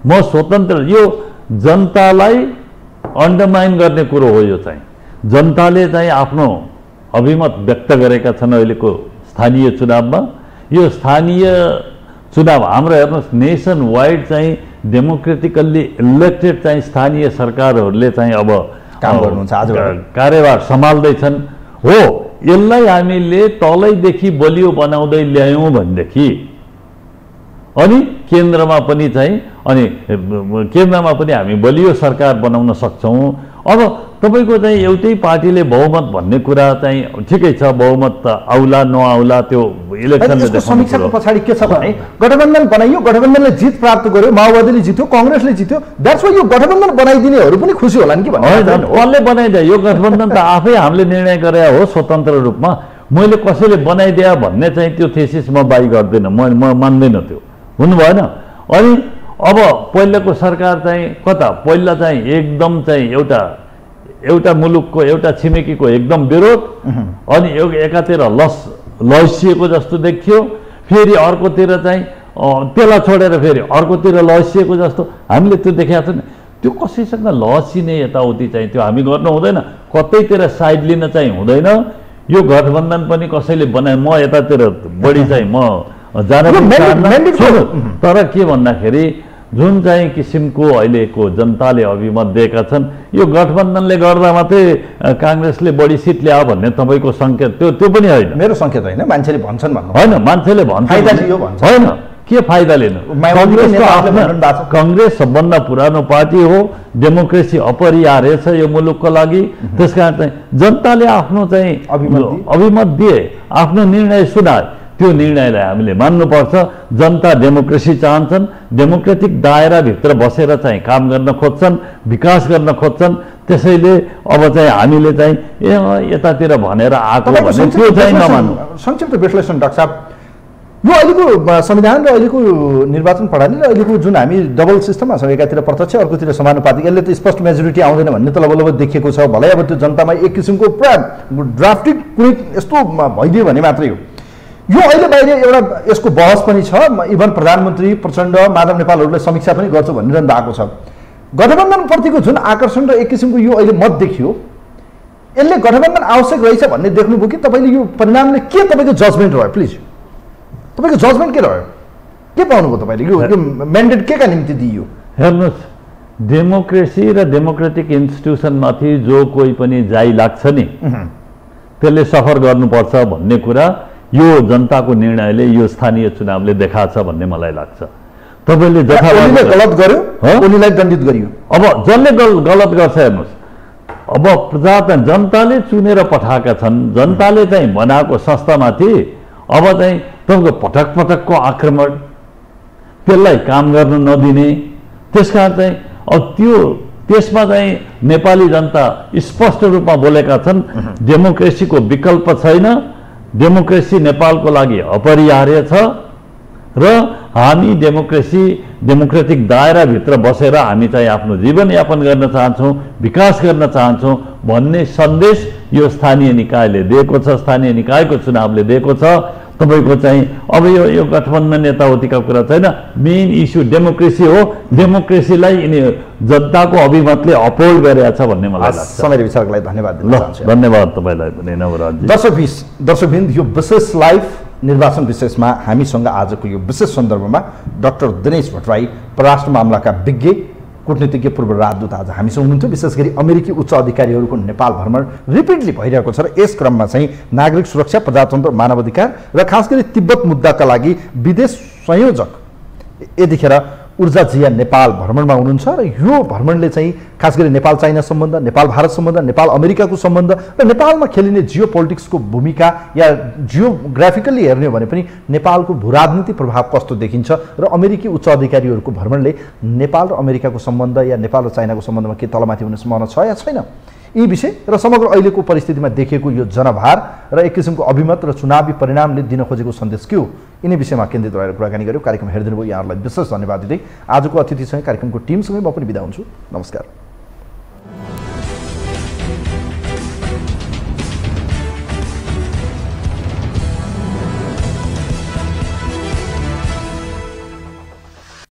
म स्वतन्त्र, यो जनतालाई अन्डरमाइन गर्ने कुरो हो। यो चाहिँ जनताले चाहिँ आफ्नो अभिमत व्यक्त गरेका छन् अहिलेको स्थानीय चुनावमा। यो स्थानीय चुनाव हाम्रो हेर्नुहोस्, नेसन वाइड चाहिँ डेमोक्रेटिकल्ली इलेक्टेड चाहिँ स्थानीय सरकारहरूले चाहिँ अब काम गर्नुहुन्छ, आज कार्यभार सम्हाल्दैछन् हो। यसलाई हामीले तलैदेखि बलियो बनाउँदै ल्यायौँ भनेदेखि अनि केन्द्रमा पनि चाहिँ केन्द्रमा पनि हामी बलियो सरकार बनाउन सक्छौँ। अब तपाईँको चाहिँ एउटै पार्टीले बहुमत भन्ने कुरा चाहिँ ठिकै छ, बहुमत आउला नआउला त्यो इलेक्सनले समीक्षाको पछाडि के छ भने गठबन्धन बनाइयो, गठबन्धनले जित प्राप्त गर्यो, माओवादीले जित्यो, कांग्रेसले जित्यो, द्याट्स वाइ यो गठबन्धन बनाइदिनेहरू पनि खुसी होलान् कि भन्ने। कसले बनाइदियो यो गठबन्धन? त आफै हामीले निर्णय गरे हो स्वतन्त्र रूपमा। मैले कसैले बनाइदिया भन्ने चाहिँ त्यो थेसिस म बाई गर्दिनँ, म मान्दैन, त्यो हुनु भएन। अनि अब पहिलाको सरकार चाहिँ कता, पहिला चाहिँ एकदम चाहिँ एउटा मुलुकको एउटा छिमेकीको एकदम विरोध, अनि एकातिर लसिएको जस्तो देखियो, फेरि अर्कोतिर चाहिँ त्यसलाई छोडेर फेरि अर्कोतिर लसिएको जस्तो हामीले त्यो देखेका छौँ। त्यो कसैसँग लसिने यताउति चाहिँ त्यो हामी गर्नु हुँदैन, कतैतिर साइड लिन चाहिँ हुँदैन। यो गठबन्धन पनि कसैले बनाए, म यतातिर बढी चाहिँ म जान तर के भन्दाखेरि जुन चाहिँ किसिमको अहिलेको जनताले अभिमत दिएका छन्, यो गठबन्धनले गर्दा मात्रै काङ्ग्रेसले बढी सिट ल्यायो भन्ने तपाईँको सङ्केत त्यो पनि होइन। मेरो सङ्केत होइन, मान्छेले भन्छन् भन्नु होइन, मान्छेले भन्छ होइन, के फाइदा लिनु? काङ्ग्रेस सबभन्दा पुरानो पार्टी हो, डेमोक्रेसी अपरिहार्य छ यो मुलुकको लागि। त्यस कारण चाहिँ जनताले आफ्नो चाहिँ अभिमत दिए, आफ्नो निर्णय सुनाए, त्यो निर्णयलाई हामीले मान्नुपर्छ। जनता डेमोक्रेसी चाहन्छन्, डेमोक्रेटिक दायराभित्र बसेर चाहिँ काम गर्न खोज्छन्, विकास गर्न खोज्छन्। त्यसैले अब चाहिँ हामीले चाहिँ यतातिर भनेर आएको त्यो चाहिँ नमान्नु। संक्षिप्त विश्लेषण डाक्टर साहब, यो अहिलेको संविधान र अहिलेको निर्वाचन प्रणाली र अहिलेको जुन हामी डबल सिस्टममा छौँ, एकातिर प्रत्यक्ष अर्कोतिर समानुपातिक, यसले त स्पष्ट मेजोरिटी आउँदैन भन्ने त लगभग देखिएको छ। भलै अब त्यो जनतामा एक किसिमको पुरा ड्राफ्टिङ कुनै यस्तो भइदियो भने मात्रै हो। यो अहिले बाहिर एउटा यसको बहस पनि छ, इभन प्रधानमन्त्री प्रचण्ड माधव नेपालहरूले समीक्षा पनि गर्छु भनिरहनु भएको छ। गठबन्धनप्रतिको जुन आकर्षण र एक किसिमको यो अहिले मत देखियो, यसले गठबन्धन आवश्यक रहेछ भन्ने देख्नुभयो कि तपाईँले? यो परिणामले के तपाईँको जजमेन्ट रह्यो? प्लिज तपाईँको जजमेन्ट के रह्यो? के पाउनुभयो तपाईँले? यो म्यान्डेट के का निम्ति दिइयो? हेर्नुहोस्, डेमोक्रेसी र डेमोक्रेटिक इन्स्टिट्युसनमाथि जो कोही पनि जाइ लाग्छ नि, त्यसले सफर गर्नुपर्छ भन्ने कुरा यो जनताको निर्णयले, यो स्थानीय चुनावले देखाएको छ भन्ने मलाई लाग्छ। तपाईँले गलत गर्यो, उनीलाई दण्डित गरियो। अब जसले गलत गर्छ हेर्नुहोस्, अब प्रजातन्त्र जनताले चुनेर पठाएका छन्, जनताले चाहिँ बनाएको संस्थामाथि अब चाहिँ तपाईँको पटक पटकको आक्रमण, त्यसलाई काम गर्न नदिने, त्यसकारण चाहिँ अब त्यसमा चाहिँ नेपाली जनता स्पष्ट रूपमा बोलेका छन्, डेमोक्रेसीको विकल्प छैन, डेमोक्रेसी नेपालको लागि अपरिहार्य छ र हामी डेमोक्रेटिक दायराभित्र बसेर हामी चाहिँ आफ्नो जीवनयापन गर्न चाहन्छौँ, विकास गर्न चाहन्छौँ भन्ने सन्देश यो स्थानीय निकायले दिएको छ, स्थानीय निकायको चुनावले दिएको छ। तपाईँको चाहिँ अब यो गठबन्धन यताउतिका कुरा छैन, मेन इस्यु डेमोक्रेसी हो। डेमोक्रेसीलाई यिनी जनताको अभिमतले अपोल्ड गरेका छ भन्ने मलाई लाग्छ। समय विचारको लागि धन्यवाद दिन चाहन्छु। धन्यवाद तपाईँलाई पनि नवराजजी। दर्शकबिन, यो विशेष लाइभ निर्वाचन विशेषमा हामीसँग आजको यो विशेष सन्दर्भमा डाक्टर दिनेश भट्टराई परराष्ट्र मामलाका विज्ञ कूटनीतिज्ञ पूर्व राजदूत आज हामीसँग हुनुहुन्थ्यो। विशेष गरी अमेरिकी उच्च अधिकारीहरूको नेपाल भ्रमण रिपिटली भइरहेको छ र यस क्रममा चाहिँ नागरिक सुरक्षा, प्रजातन्त्र, मानवाधिकार र खास गरी तिब्बत मुद्दाका लागि विदेश संयोजक यतिखेर ऊर्जा जिया नेपाल भ्रमणमा हुनुहुन्छ र यो भ्रमणले चाहिँ खास गरी नेपाल चाइना सम्बन्ध, नेपाल भारत सम्बन्ध, नेपाल अमेरिकाको सम्बन्ध र नेपालमा खेलिने जियो पोलिटिक्सको भूमिका या जियोग्राफिकल्ली हेर्ने हो भने पनि नेपालको भूराजनीतिक प्रभाव कस्तो देखिन्छ र अमेरिकी उच्च अधिकारीहरूको भ्रमणले नेपाल र अमेरिकाको सम्बन्ध या नेपाल र चाइनाको सम्बन्धमा के तलमाथि हुने सम्भावना छ या छैन, यी विषय र समग्र अहिलेको परिस्थितिमा देखिएको यो जनभार र एक किसिमको अभिमत र चुनावी परिणामले दिन खोजेको सन्देश के हो, यिनै विषयमा केन्द्रित रहेर कुराकानी गर्यो। कार्यक्रम हेरिदिनु भयो, यहाँहरूलाई विशेष धन्यवाद दिँदै आजको अतिथिसँग कार्यक्रमको टिमसँगै म पनि बिदा हुन्छु। नमस्कार।